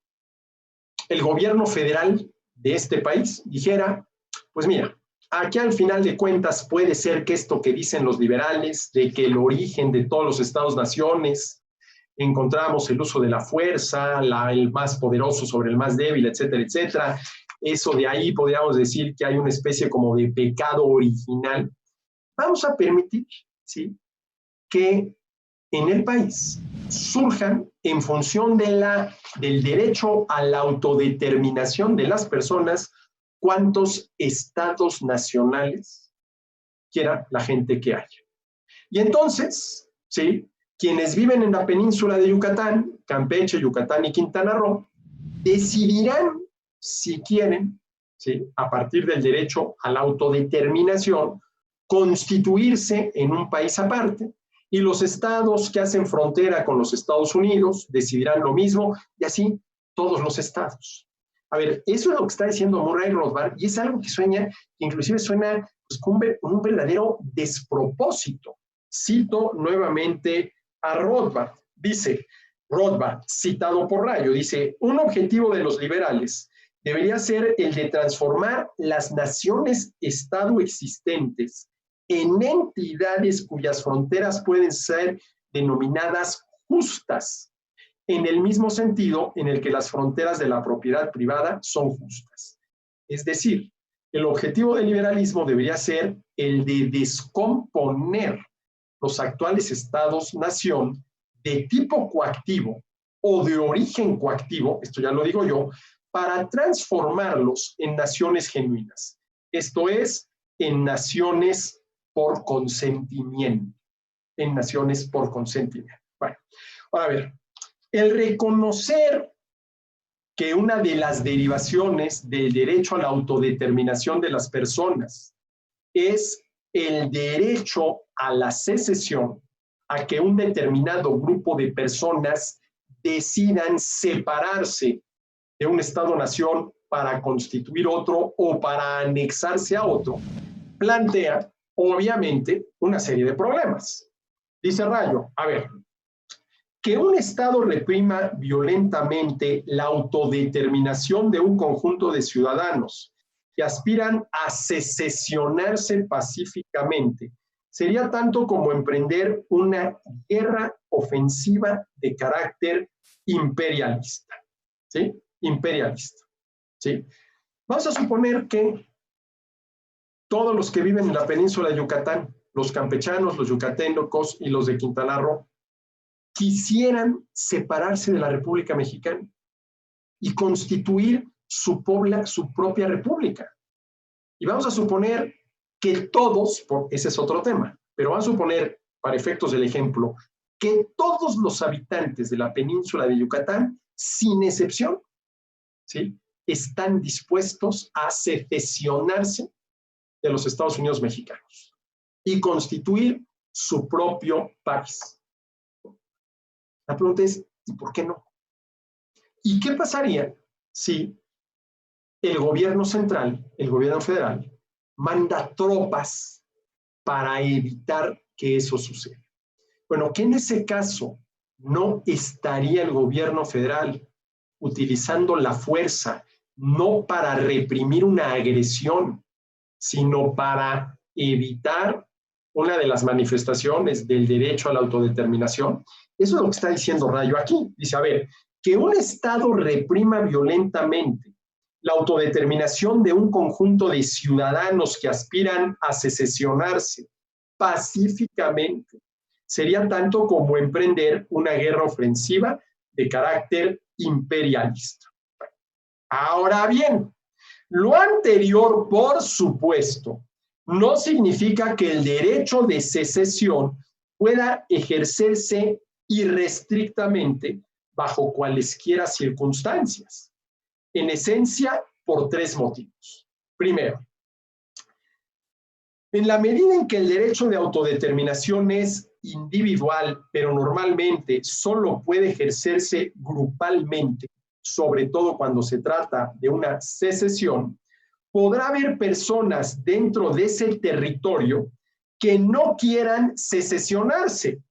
el gobierno federal de este país dijera, pues mira, aquí al final de cuentas puede ser que esto que dicen los liberales, de que el origen de todos los estados-naciones, encontramos el uso de la fuerza, el más poderoso sobre el más débil, etcétera, etcétera. Eso de ahí podríamos decir que hay una especie como de pecado original. Vamos a permitir, ¿sí?, que en el país surjan en función del derecho a la autodeterminación de las personas cuántos estados nacionales quiera la gente que haya. Y entonces, ¿sí?, quienes viven en la península de Yucatán, Campeche, Yucatán y Quintana Roo, decidirán si quieren, ¿sí?, a partir del derecho a la autodeterminación, constituirse en un país aparte, y los estados que hacen frontera con los Estados Unidos decidirán lo mismo, y así todos los estados. A ver, eso es lo que está diciendo Murray Rothbard, y es algo que inclusive suena pues, como un verdadero despropósito. Cito nuevamente a Rothbard. Dice Rothbard, citado por Rayo, dice, un objetivo de los liberales debería ser el de transformar las naciones-estado existentes en entidades cuyas fronteras pueden ser denominadas justas, en el mismo sentido en el que las fronteras de la propiedad privada son justas. Es decir, el objetivo del liberalismo debería ser el de descomponer los actuales estados-nación de tipo coactivo o de origen coactivo, esto ya lo digo yo, para transformarlos en naciones genuinas. Esto es, en naciones por consentimiento. En naciones por consentimiento. Bueno, ahora a ver, el reconocer que una de las derivaciones del derecho a la autodeterminación de las personas es el derecho a la secesión, a que un determinado grupo de personas decidan separarse de un Estado-nación para constituir otro o para anexarse a otro, plantea obviamente una serie de problemas. Dice Rayo, a ver, que un Estado reprima violentamente la autodeterminación de un conjunto de ciudadanos que aspiran a secesionarse pacíficamente sería tanto como emprender una guerra ofensiva de carácter imperialista. ¿Sí? Imperialista. ¿Sí? Vamos a suponer que todos los que viven en la península de Yucatán, los campechanos, los yucatecos y los de Quintana Roo, quisieran separarse de la República Mexicana y constituir su propia república. Y vamos a suponer que todos, ese es otro tema, pero vamos a suponer, para efectos del ejemplo, que todos los habitantes de la península de Yucatán, sin excepción, ¿sí?, están dispuestos a secesionarse de los Estados Unidos mexicanos y constituir su propio país. La pregunta es, ¿y por qué no? ¿Y qué pasaría si el gobierno central, el gobierno federal, manda tropas para evitar que eso suceda? Bueno, que en ese caso no estaría el gobierno federal utilizando la fuerza, no para reprimir una agresión, sino para evitar una de las manifestaciones del derecho a la autodeterminación. Eso es lo que está diciendo Rayo aquí. Dice, a ver, que un Estado reprima violentamente la autodeterminación de un conjunto de ciudadanos que aspiran a secesionarse pacíficamente sería tanto como emprender una guerra ofensiva de carácter imperialista. Ahora bien, lo anterior, por supuesto, no significa que el derecho de secesión pueda ejercerse irrestrictamente bajo cualesquiera circunstancias. En esencia, por tres motivos. Primero, en la medida en que el derecho de autodeterminación es individual, pero normalmente solo puede ejercerse grupalmente, sobre todo cuando se trata de una secesión, podrá haber personas dentro de ese territorio que no quieran secesionarse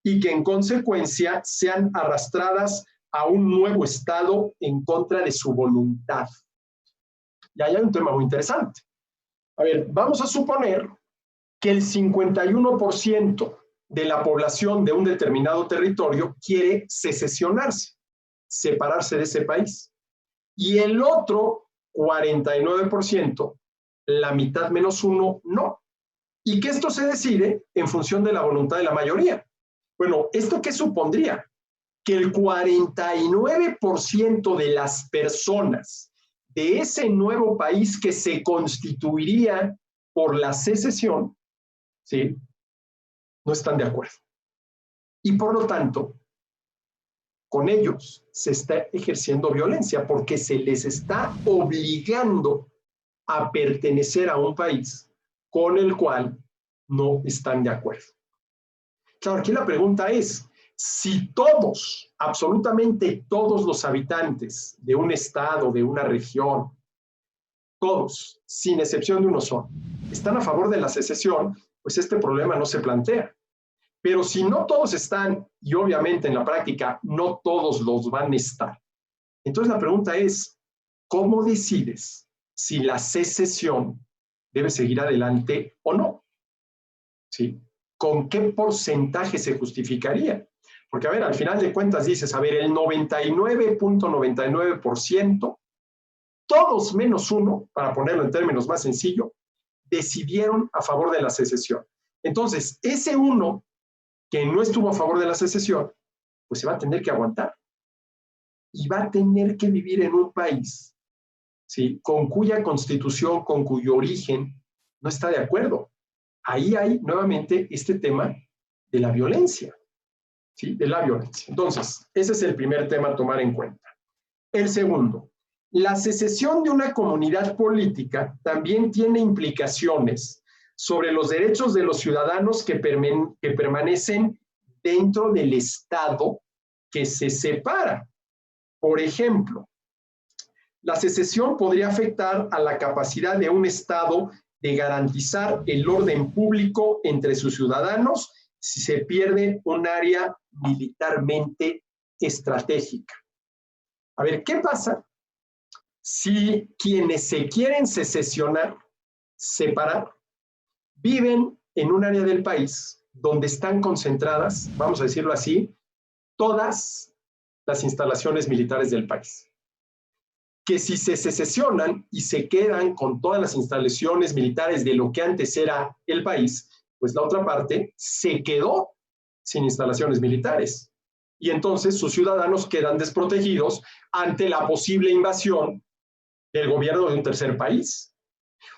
y que en consecuencia sean arrastradas a un nuevo estado en contra de su voluntad. Y ahí hay un tema muy interesante. A ver, vamos a suponer que el 51% de la población de un determinado territorio quiere secesionarse, separarse de ese país. Y el otro 49%, la mitad menos uno, no. Y que esto se decide en función de la voluntad de la mayoría. Bueno, ¿esto qué supondría? Que el 49% de las personas de ese nuevo país que se constituiría por la secesión, ¿sí?, no están de acuerdo. Y por lo tanto, con ellos se está ejerciendo violencia porque se les está obligando a pertenecer a un país con el cual no están de acuerdo. Claro, aquí la pregunta es, si todos, absolutamente todos los habitantes de un estado, de una región, todos, sin excepción de uno solo, están a favor de la secesión, pues este problema no se plantea. Pero si no todos están, y obviamente en la práctica no todos los van a estar, entonces la pregunta es, ¿cómo decides si la secesión debe seguir adelante o no? ¿Sí? ¿Con qué porcentaje se justificaría? Porque, a ver, al final de cuentas dices, a ver, el 99.99%, todos menos uno, para ponerlo en términos más sencillos, decidieron a favor de la secesión. Entonces, ese uno que no estuvo a favor de la secesión, pues se va a tener que aguantar. Y va a tener que vivir en un país, ¿sí?, con cuya constitución, con cuyo origen, no está de acuerdo. Ahí hay nuevamente este tema de la violencia, ¿sí?, de la violencia. Entonces, ese es el primer tema a tomar en cuenta. El segundo, la secesión de una comunidad política también tiene implicaciones sobre los derechos de los ciudadanos que permanecen dentro del Estado que se separa. Por ejemplo, la secesión podría afectar a la capacidad de un Estado de garantizar el orden público entre sus ciudadanos si se pierde un área militarmente estratégica. A ver, ¿qué pasa si quienes se quieren secesionar, separar, viven en un área del país donde están concentradas, vamos a decirlo así, todas las instalaciones militares del país? que si se secesionan y se quedan con todas las instalaciones militares de lo que antes era el país, pues la otra parte se quedó sin instalaciones militares. Y entonces sus ciudadanos quedan desprotegidos ante la posible invasión del gobierno de un tercer país.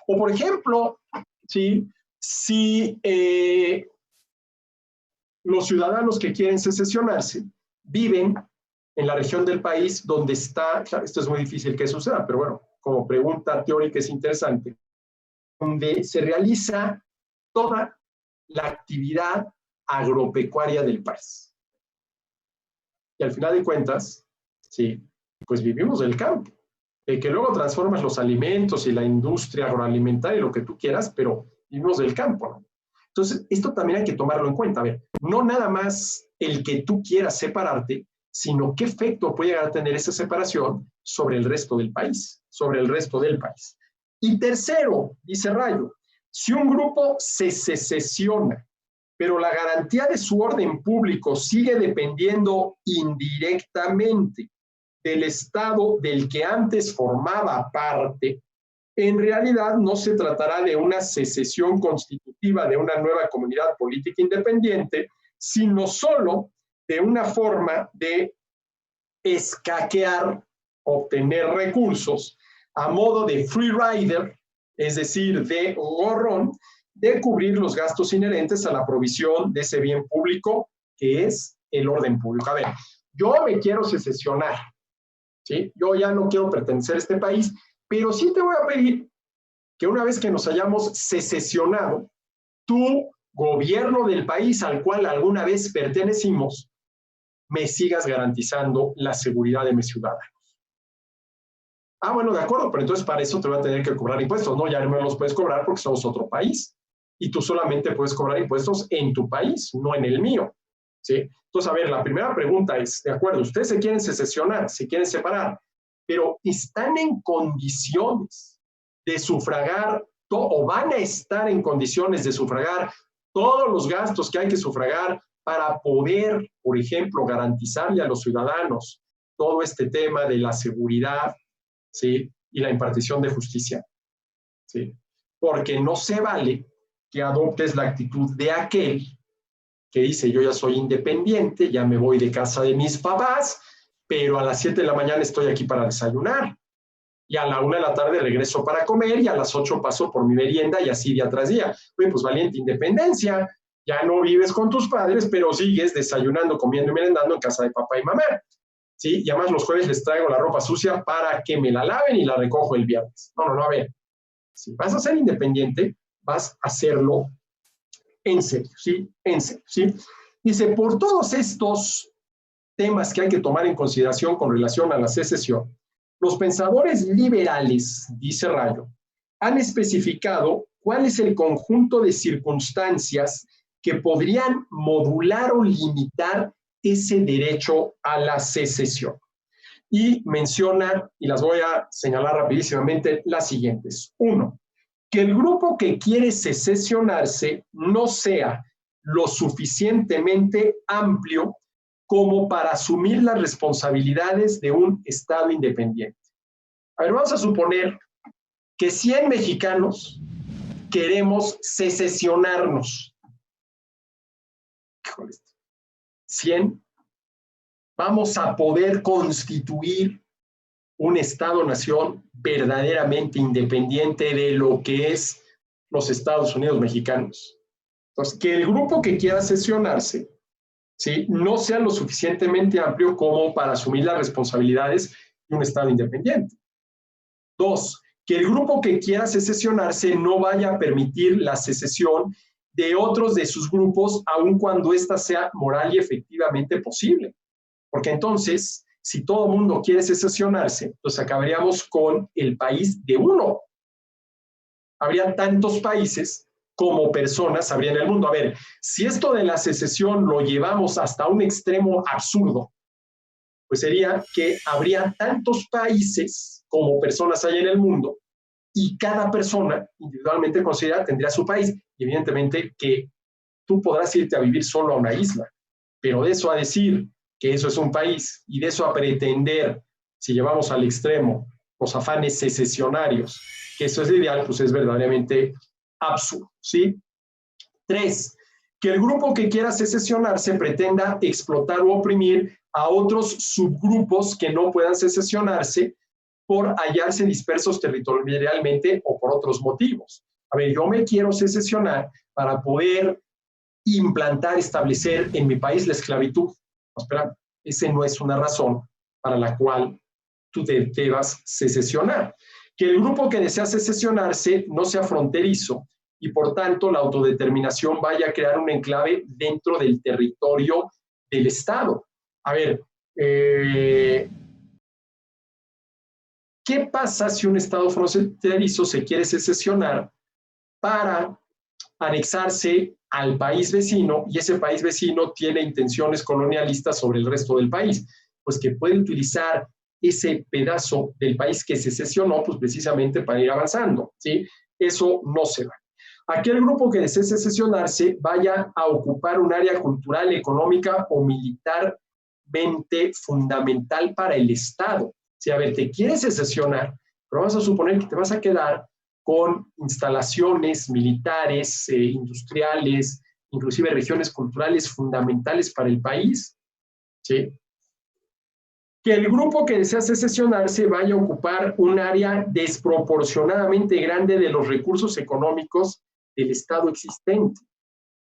O por ejemplo, ¿sí? Si los ciudadanos que quieren secesionarse viven en la región del país donde está, claro, esto es muy difícil que suceda, pero bueno, como pregunta teórica es interesante, donde se realiza toda la actividad agropecuaria del país. Y al final de cuentas, sí, pues vivimos del campo, que luego transformas los alimentos y la industria agroalimentaria y lo que tú quieras, pero vivimos del campo, ¿no? Entonces, esto también hay que tomarlo en cuenta. A ver, no nada más el que tú quieras separarte, sino qué efecto puede llegar a tener esa separación sobre el resto del país, sobre el resto del país. Y tercero, dice Rayo, si un grupo se secesiona, pero la garantía de su orden público sigue dependiendo indirectamente del Estado del que antes formaba parte, en realidad no se tratará de una secesión constitutiva de una nueva comunidad política independiente, sino solo de una forma de escaquear, obtener recursos a modo de free rider, es decir, de gorrón, de cubrir los gastos inherentes a la provisión de ese bien público que es el orden público. A ver, yo me quiero secesionar, ¿sí? Yo ya no quiero pertenecer a este país, pero sí te voy a pedir que una vez que nos hayamos secesionado, tu gobierno del país al cual alguna vez pertenecimos, me sigas garantizando la seguridad de mis ciudadanos. Ah, bueno, de acuerdo, pero entonces para eso te voy a tener que cobrar impuestos. No, ya no me los puedes cobrar porque somos otro país. Y tú solamente puedes cobrar impuestos en tu país, no en el mío, ¿sí? Entonces, a ver, la primera pregunta es, de acuerdo, ustedes se quieren secesionar, se quieren separar, pero ¿están en condiciones de sufragar o van a estar en condiciones de sufragar todos los gastos que hay que sufragar para poder, por ejemplo, garantizarle a los ciudadanos todo este tema de la seguridad, ¿sí? Y la impartición de justicia, ¿sí? Porque no se vale que adoptes la actitud de aquel que dice, yo ya soy independiente, ya me voy de casa de mis papás, pero a las 7 de la mañana estoy aquí para desayunar, y a la 1 de la tarde regreso para comer, y a las 8 paso por mi merienda, y así día tras día. Oye, pues valiente independencia, ya no vives con tus padres, pero sigues desayunando, comiendo y merendando en casa de papá y mamá, ¿sí? Y además los jueves les traigo la ropa sucia para que me la laven y la recojo el viernes. No, a ver, si vas a ser independiente, vas a hacerlo en serio, ¿sí? En serio, ¿sí? Dice, por todos estos temas que hay que tomar en consideración con relación a la secesión, los pensadores liberales, dice Rayo, han especificado cuál es el conjunto de circunstancias que podrían modular o limitar ese derecho a la secesión. Y menciona, y las voy a señalar rapidísimamente, las siguientes. 1, que el grupo que quiere secesionarse no sea lo suficientemente amplio como para asumir las responsabilidades de un Estado independiente. A ver, vamos a suponer que 100 mexicanos queremos secesionarnos. Híjole, 100. Vamos a poder constituir un Estado-nación verdaderamente independiente de lo que es los Estados Unidos mexicanos. Entonces, que el grupo que quiera sesionarse, ¿sí?, no sea lo suficientemente amplio como para asumir las responsabilidades de un Estado independiente. 2, que el grupo que quiera secesionarse no vaya a permitir la secesión de otros de sus grupos, aun cuando ésta sea moral y efectivamente posible. Porque entonces, si todo el mundo quiere secesionarse, pues acabaríamos con el país de uno. Habría tantos países como personas habría en el mundo. A ver, si esto de la secesión lo llevamos hasta un extremo absurdo, pues sería que habría tantos países como personas hay en el mundo y cada persona individualmente considerada tendría su país. Y evidentemente que tú podrás irte a vivir solo a una isla, pero de eso a decir que eso es un país y de eso a pretender, si llevamos al extremo, los afanes secesionarios, que eso es ideal, pues es verdaderamente absurdo, ¿sí? 3, que el grupo que quiera secesionarse pretenda explotar o oprimir a otros subgrupos que no puedan secesionarse por hallarse dispersos territorialmente o por otros motivos. A ver, yo me quiero secesionar para poder implantar, establecer en mi país la esclavitud. No, espera, esa no es una razón para la cual tú debas secesionar. Que el grupo que desea secesionarse no sea fronterizo y por tanto la autodeterminación vaya a crear un enclave dentro del territorio del Estado. A ver, ¿qué pasa si un Estado fronterizo se quiere secesionar para anexarse al país vecino y ese país vecino tiene intenciones colonialistas sobre el resto del país? Pues que puede utilizar ese pedazo del país que se sesionó, pues precisamente para ir avanzando, ¿sí? Eso no se va. Aquel grupo que desee secesionarse vaya a ocupar un área cultural, económica o militarmente fundamental para el Estado. Si, a ver, te quieres secesionar, pero vamos a suponer que te vas a quedar con instalaciones militares, industriales, inclusive regiones culturales fundamentales para el país, ¿sí? Que el grupo que desea secesionarse vaya a ocupar un área desproporcionadamente grande de los recursos económicos del Estado existente.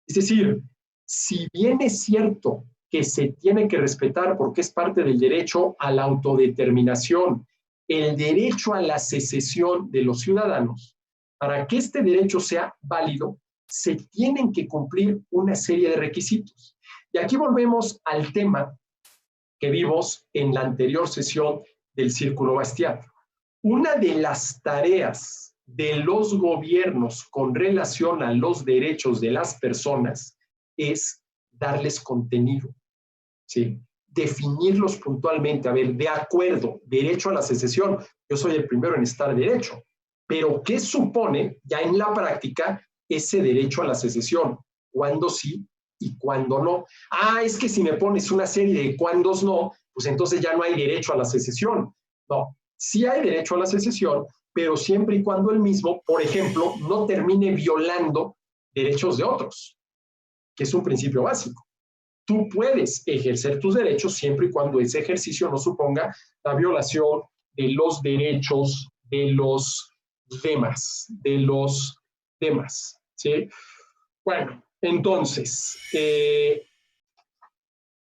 Es decir, si bien es cierto que se tiene que respetar porque es parte del derecho a la autodeterminación, el derecho a la secesión de los ciudadanos, para que este derecho sea válido, se tienen que cumplir una serie de requisitos. Y aquí volvemos al tema que vimos en la anterior sesión del Círculo Bastiat. Una de las tareas de los gobiernos con relación a los derechos de las personas es darles contenido, ¿sí? Definirlos puntualmente. A ver, de acuerdo, derecho a la secesión, yo soy el primero en estar derecho, pero ¿qué supone ya en la práctica ese derecho a la secesión? ¿Cuándo sí y cuándo no? Ah, es que si me pones una serie de cuándos no, pues entonces ya no hay derecho a la secesión. No, sí hay derecho a la secesión, pero siempre y cuando el mismo, por ejemplo, no termine violando derechos de otros, que es un principio básico. Tú puedes ejercer tus derechos siempre y cuando ese ejercicio no suponga la violación de los derechos de los demás, ¿sí? Bueno, entonces,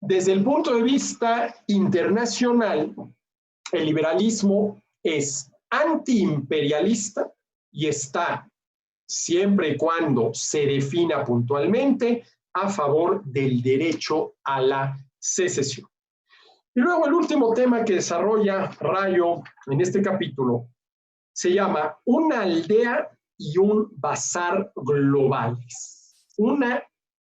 desde el punto de vista internacional, el liberalismo es antiimperialista y está, siempre y cuando se defina puntualmente, a favor del derecho a la secesión. Y luego el último tema que desarrolla Rayo en este capítulo se llama una aldea y un bazar globales. Una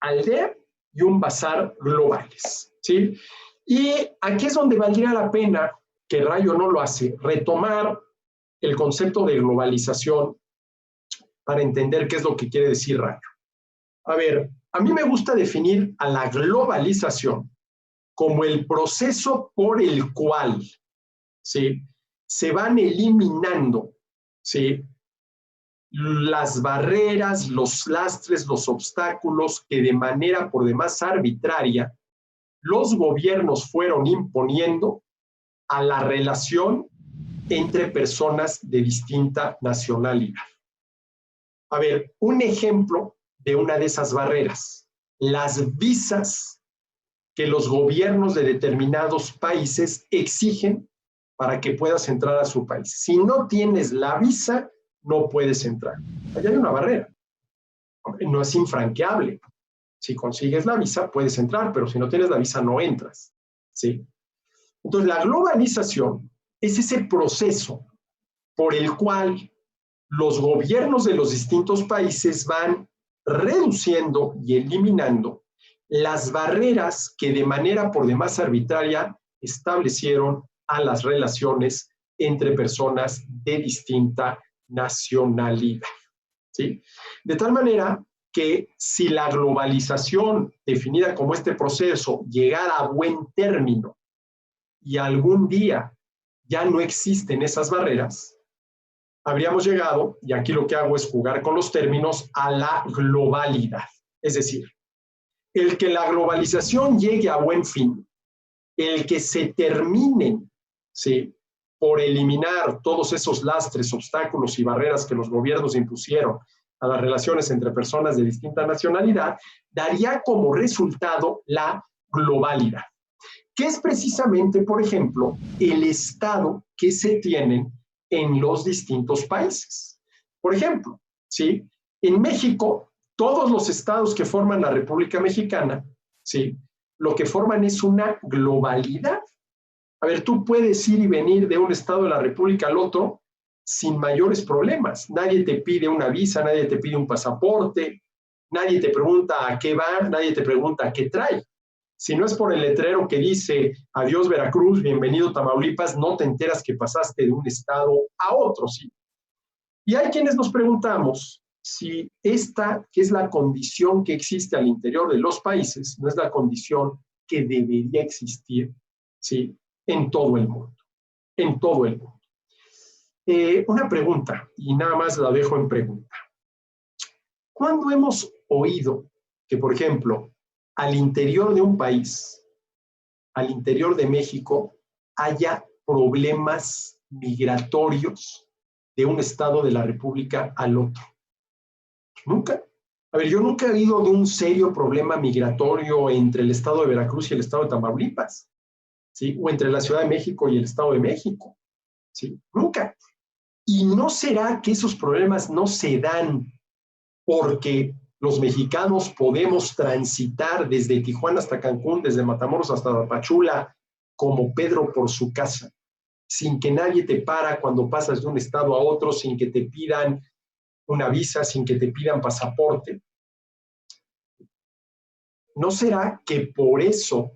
aldea y un bazar globales, ¿sí? Y aquí es donde valdría la pena, que Rayo no lo hace, retomar el concepto de globalización para entender qué es lo que quiere decir Rayo. A ver, a mí me gusta definir a la globalización como el proceso por el cual, ¿sí?, se van eliminando, ¿sí?, las barreras, los lastres, los obstáculos que de manera por demás arbitraria los gobiernos fueron imponiendo a la relación entre personas de distinta nacionalidad. A ver, un ejemplo de una de esas barreras, las visas que los gobiernos de determinados países exigen para que puedas entrar a su país. Si no tienes la visa, no puedes entrar. Allá hay una barrera. No es infranqueable. Si consigues la visa, puedes entrar, pero si no tienes la visa, no entras, ¿sí? Entonces, la globalización es ese proceso por el cual los gobiernos de los distintos países van reduciendo y eliminando las barreras que de manera por demás arbitraria establecieron a las relaciones entre personas de distinta nacionalidad, ¿sí? De tal manera que si la globalización, definida como este proceso, llegara a buen término y algún día ya no existen esas barreras, habríamos llegado, y aquí lo que hago es jugar con los términos, a la globalidad. Es decir, el que la globalización llegue a buen fin, el que se terminen, ¿sí?, por eliminar todos esos lastres, obstáculos y barreras que los gobiernos impusieron a las relaciones entre personas de distinta nacionalidad, daría como resultado la globalidad, que es precisamente, por ejemplo, el estado que se tienen en los distintos países. Por ejemplo, ¿sí?, en México, todos los estados que forman la República Mexicana, ¿sí?, lo que forman es una globalidad. A ver, tú puedes ir y venir de un estado de la República al otro sin mayores problemas. Nadie te pide una visa, nadie te pide un pasaporte, nadie te pregunta a qué va, nadie te pregunta a qué trae. Si no es por el letrero que dice adiós Veracruz, bienvenido Tamaulipas, no te enteras que pasaste de un estado a otro, ¿sí? Y hay quienes nos preguntamos si esta, que es la condición que existe al interior de los países, no es la condición que debería existir, ¿sí?, en todo el mundo, en todo el mundo. Una pregunta, y nada más la dejo en pregunta. ¿Cuándo hemos oído que, por ejemplo, al interior de un país, al interior de México, haya problemas migratorios de un estado de la República al otro? Nunca. A ver, yo nunca he oído de un serio problema migratorio entre el estado de Veracruz y el estado de Tamaulipas, ¿sí?, o entre la Ciudad de México y el Estado de México, ¿sí? Nunca. ¿Y no será que esos problemas no se dan porque los mexicanos podemos transitar desde Tijuana hasta Cancún, desde Matamoros hasta Tapachula, como Pedro por su casa, sin que nadie te para cuando pasas de un estado a otro, sin que te pidan una visa, sin que te pidan pasaporte? ¿No será que por eso,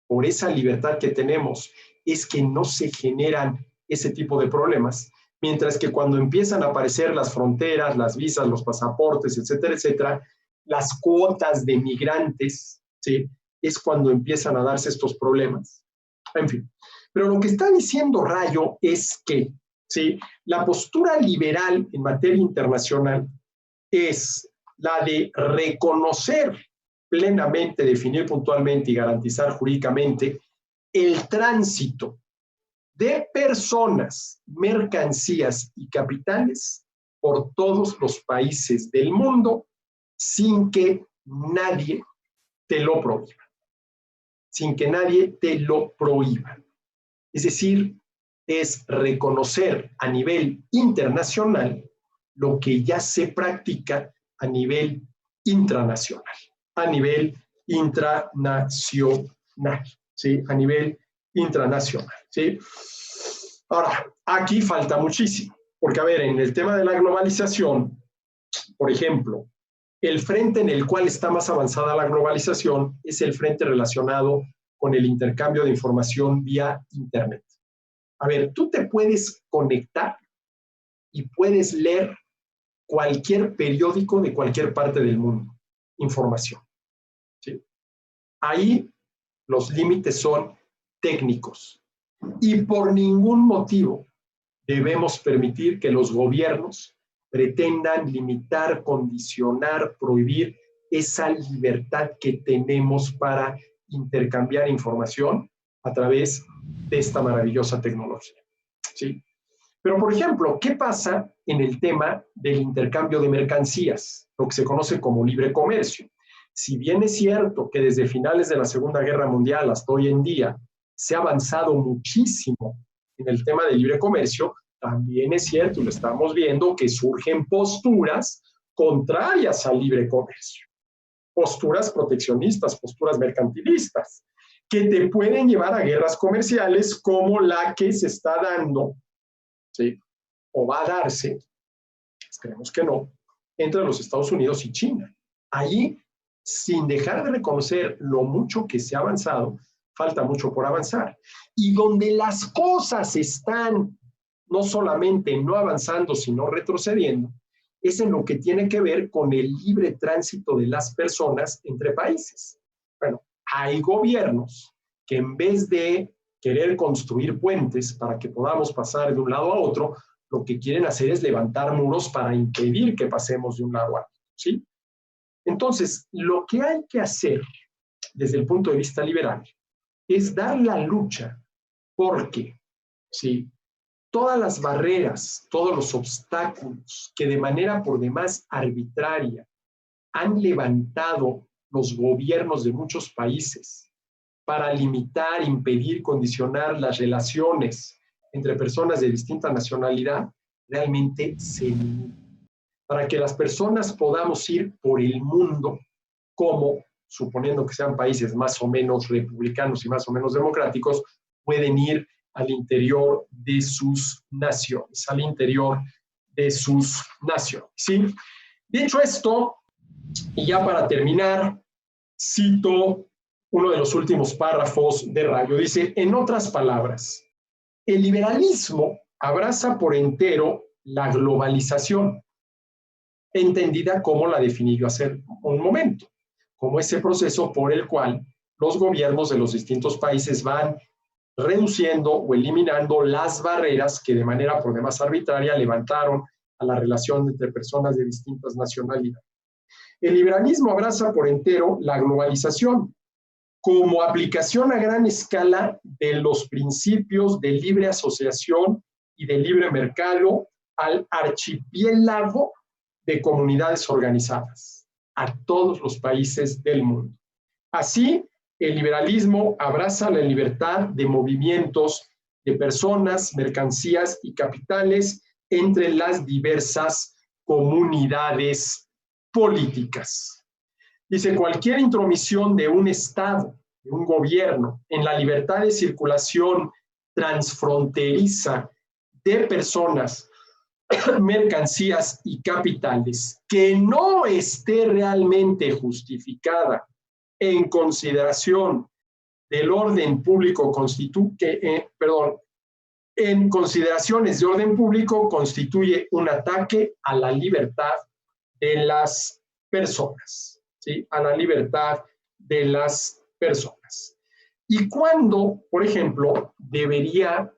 por esa libertad que tenemos, es que no se generan ese tipo de problemas? Mientras que cuando empiezan a aparecer las fronteras, las visas, los pasaportes, etcétera, etcétera, las cuotas de migrantes, ¿sí?, es cuando empiezan a darse estos problemas. En fin, pero lo que está diciendo Rayo es que, ¿sí?, la postura liberal en materia internacional es la de reconocer plenamente, definir puntualmente y garantizar jurídicamente el tránsito de personas, mercancías y capitales por todos los países del mundo sin que nadie te lo prohíba. Sin que nadie te lo prohíba. Es decir, es reconocer a nivel internacional lo que ya se practica a nivel intranacional, a nivel intranacional, ¿sí?, a nivel intranacional, ¿sí? Ahora, aquí falta muchísimo, porque a ver, en el tema de la globalización, por ejemplo, el frente en el cual está más avanzada la globalización es el frente relacionado con el intercambio de información vía Internet. A ver, tú te puedes conectar y puedes leer cualquier periódico de cualquier parte del mundo, información, ¿sí? Ahí los límites son técnicos y por ningún motivo debemos permitir que los gobiernos pretendan limitar, condicionar, prohibir esa libertad que tenemos para intercambiar información a través de esta maravillosa tecnología, ¿sí? Pero, por ejemplo, ¿qué pasa en el tema del intercambio de mercancías, lo que se conoce como libre comercio? Si bien es cierto que desde finales de la Segunda Guerra Mundial hasta hoy en día se ha avanzado muchísimo en el tema del libre comercio, también es cierto, y lo estamos viendo, que surgen posturas contrarias al libre comercio, posturas proteccionistas, posturas mercantilistas, que te pueden llevar a guerras comerciales como la que se está dando, ¿sí?, o va a darse, esperemos que no, entre los Estados Unidos y China. Allí, sin dejar de reconocer lo mucho que se ha avanzado, falta mucho por avanzar. Y donde las cosas están no solamente no avanzando, sino retrocediendo, es en lo que tiene que ver con el libre tránsito de las personas entre países. Bueno, hay gobiernos que en vez de querer construir puentes para que podamos pasar de un lado a otro, lo que quieren hacer es levantar muros para impedir que pasemos de un lado a otro, ¿sí? Entonces, lo que hay que hacer desde el punto de vista liberal es dar la lucha porque, ¿sí?, todas las barreras, todos los obstáculos que de manera por demás arbitraria han levantado los gobiernos de muchos países para limitar, impedir, condicionar las relaciones entre personas de distinta nacionalidad, realmente se eliminen. Para que las personas podamos ir por el mundo como, suponiendo que sean países más o menos republicanos y más o menos democráticos, pueden ir al interior de sus naciones, al interior de sus naciones, ¿sí? Dicho esto, y ya para terminar, cito uno de los últimos párrafos de Rayo. Dice, en otras palabras, el liberalismo abraza por entero la globalización, entendida como la definí yo hace un momento, como ese proceso por el cual los gobiernos de los distintos países van reduciendo o eliminando las barreras que de manera por demás arbitraria levantaron a la relación entre personas de distintas nacionalidades. El liberalismo abraza por entero la globalización como aplicación a gran escala de los principios de libre asociación y de libre mercado al archipiélago de comunidades organizadas, a todos los países del mundo. Así, el liberalismo abraza la libertad de movimientos de personas, mercancías y capitales entre las diversas comunidades políticas. Dice, cualquier intromisión de un Estado, de un gobierno, en la libertad de circulación transfronteriza de personas, mercancías y capitales que no esté realmente justificada en consideración del orden público en consideraciones de orden público constituye un ataque a la libertad de las personas, ¿sí? A la libertad de las personas. ¿Y cuándo, por ejemplo, debería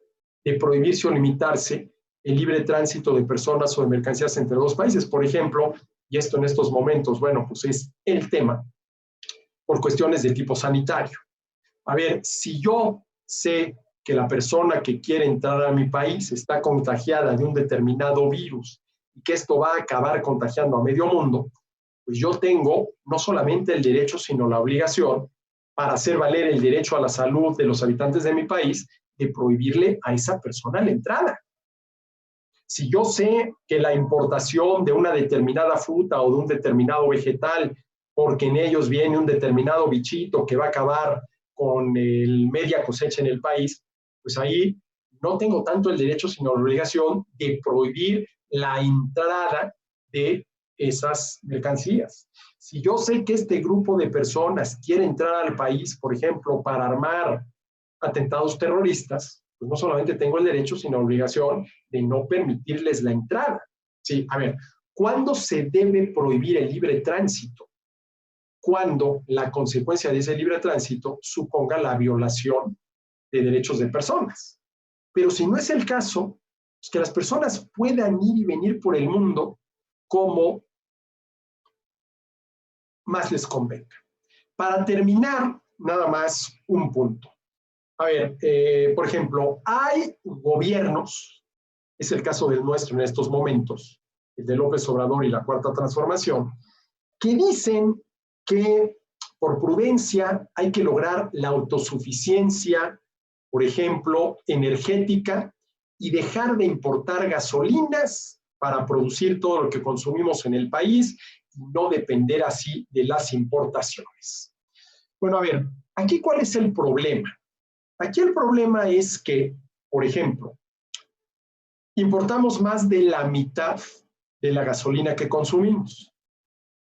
de prohibirse o limitarse el libre tránsito de personas o de mercancías entre dos países? Por ejemplo, y esto en estos momentos, bueno, pues es el tema, por cuestiones de tipo sanitario. A ver, si yo sé que la persona que quiere entrar a mi país está contagiada de un determinado virus y que esto va a acabar contagiando a medio mundo, pues yo tengo no solamente el derecho, sino la obligación, para hacer valer el derecho a la salud de los habitantes de mi país, de prohibirle a esa persona la entrada. Si yo sé que la importación de una determinada fruta o de un determinado vegetal, porque en ellos viene un determinado bichito que va a acabar con el media cosecha en el país, pues ahí no tengo tanto el derecho, sino la obligación de prohibir la entrada de esas mercancías. Si yo sé que este grupo de personas quiere entrar al país, por ejemplo, para armar atentados terroristas, pues no solamente tengo el derecho, sino la obligación de no permitirles la entrada. Sí, a ver, ¿cuándo se debe prohibir el libre tránsito? Cuando la consecuencia de ese libre tránsito suponga la violación de derechos de personas. Pero si no es el caso, pues que las personas puedan ir y venir por el mundo como más les convenga. Para terminar, nada más un punto. A ver, por ejemplo, hay gobiernos, es el caso del nuestro en estos momentos, el de López Obrador y la Cuarta Transformación, que dicen que por prudencia hay que lograr la autosuficiencia, por ejemplo, energética, y dejar de importar gasolinas para producir todo lo que consumimos en el país y no depender así de las importaciones. Bueno, a ver, aquí ¿cuál es el problema? Aquí el problema es que, por ejemplo, importamos más de la mitad de la gasolina que consumimos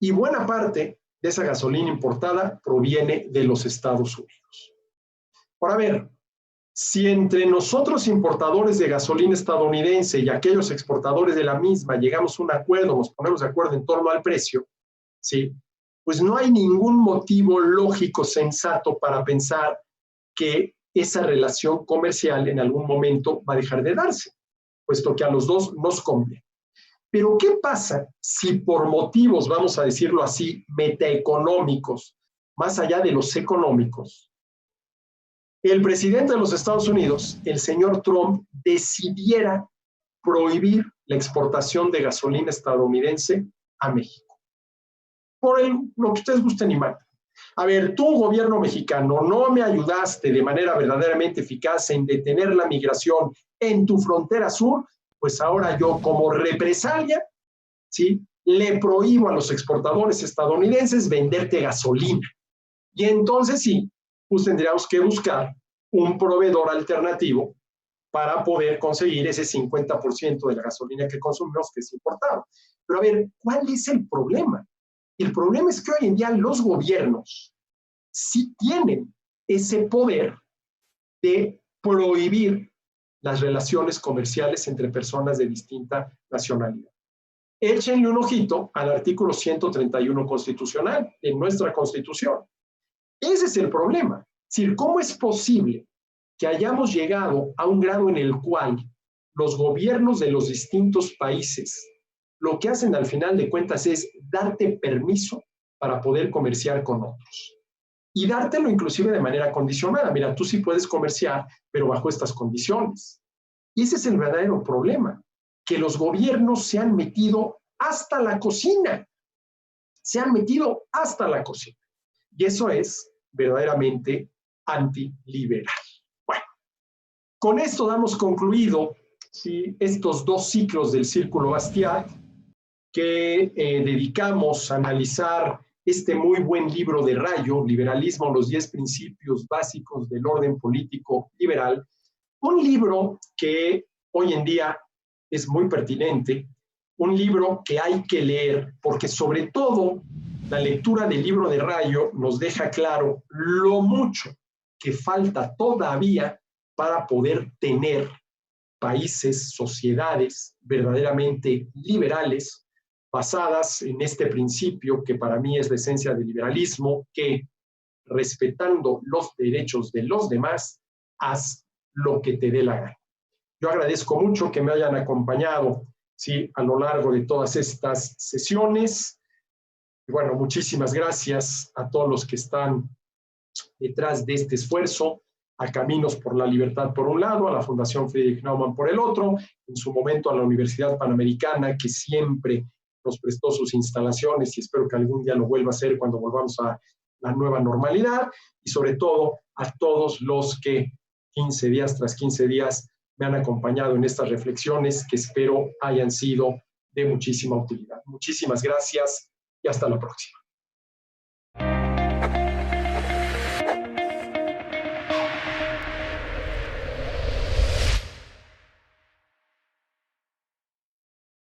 y buena parte de esa gasolina importada proviene de los Estados Unidos. Ahora, a ver, si entre nosotros importadores de gasolina estadounidense y aquellos exportadores de la misma llegamos a un acuerdo, nos ponemos de acuerdo en torno al precio, ¿sí? Pues no hay ningún motivo lógico sensato para pensar que esa relación comercial en algún momento va a dejar de darse, puesto que a los dos nos conviene. Pero ¿qué pasa si por motivos, vamos a decirlo así, metaeconómicos, más allá de los económicos, el presidente de los Estados Unidos, el señor Trump, decidiera prohibir la exportación de gasolina estadounidense a México? Por lo que ustedes gusten y manden. A ver, tú, gobierno mexicano, no me ayudaste de manera verdaderamente eficaz en detener la migración en tu frontera sur, pues ahora yo, como represalia, ¿sí?, le prohíbo a los exportadores estadounidenses venderte gasolina. Y entonces sí, pues tendríamos que buscar un proveedor alternativo para poder conseguir ese 50% de la gasolina que consumimos que es importada. Pero a ver, ¿cuál es el problema? El problema es que hoy en día los gobiernos sí tienen ese poder de prohibir las relaciones comerciales entre personas de distinta nacionalidad. Échenle un ojito al artículo 131 constitucional, en nuestra Constitución. Ese es el problema. Es decir, ¿cómo es posible que hayamos llegado a un grado en el cual los gobiernos de los distintos países lo que hacen al final de cuentas es darte permiso para poder comerciar con otros? Y dártelo inclusive de manera condicionada. Mira, tú sí puedes comerciar, pero bajo estas condiciones. Y ese es el verdadero problema, que los gobiernos se han metido hasta la cocina. Se han metido hasta la cocina. Y eso es verdaderamente antiliberal. Bueno, con esto damos concluido, ¿sí?, estos dos ciclos del Círculo Bastiat que dedicamos a analizar este muy buen libro de Rayo, Liberalismo, los 10 principios básicos del orden político liberal, un libro que hoy en día es muy pertinente, un libro que hay que leer, porque sobre todo la lectura del libro de Rayo nos deja claro lo mucho que falta todavía para poder tener países, sociedades verdaderamente liberales, basadas en este principio que para mí es la esencia del liberalismo, que respetando los derechos de los demás, haz lo que te dé la gana. Yo agradezco mucho que me hayan acompañado, ¿sí?, a lo largo de todas estas sesiones. Y bueno, muchísimas gracias a todos los que están detrás de este esfuerzo, a Caminos por la Libertad por un lado, a la Fundación Friedrich Naumann por el otro, en su momento a la Universidad Panamericana, que siempre nos prestó sus instalaciones y espero que algún día lo vuelva a hacer cuando volvamos a la nueva normalidad, y sobre todo a todos los que 15 días tras 15 días me han acompañado en estas reflexiones que espero hayan sido de muchísima utilidad. Muchísimas gracias y hasta la próxima.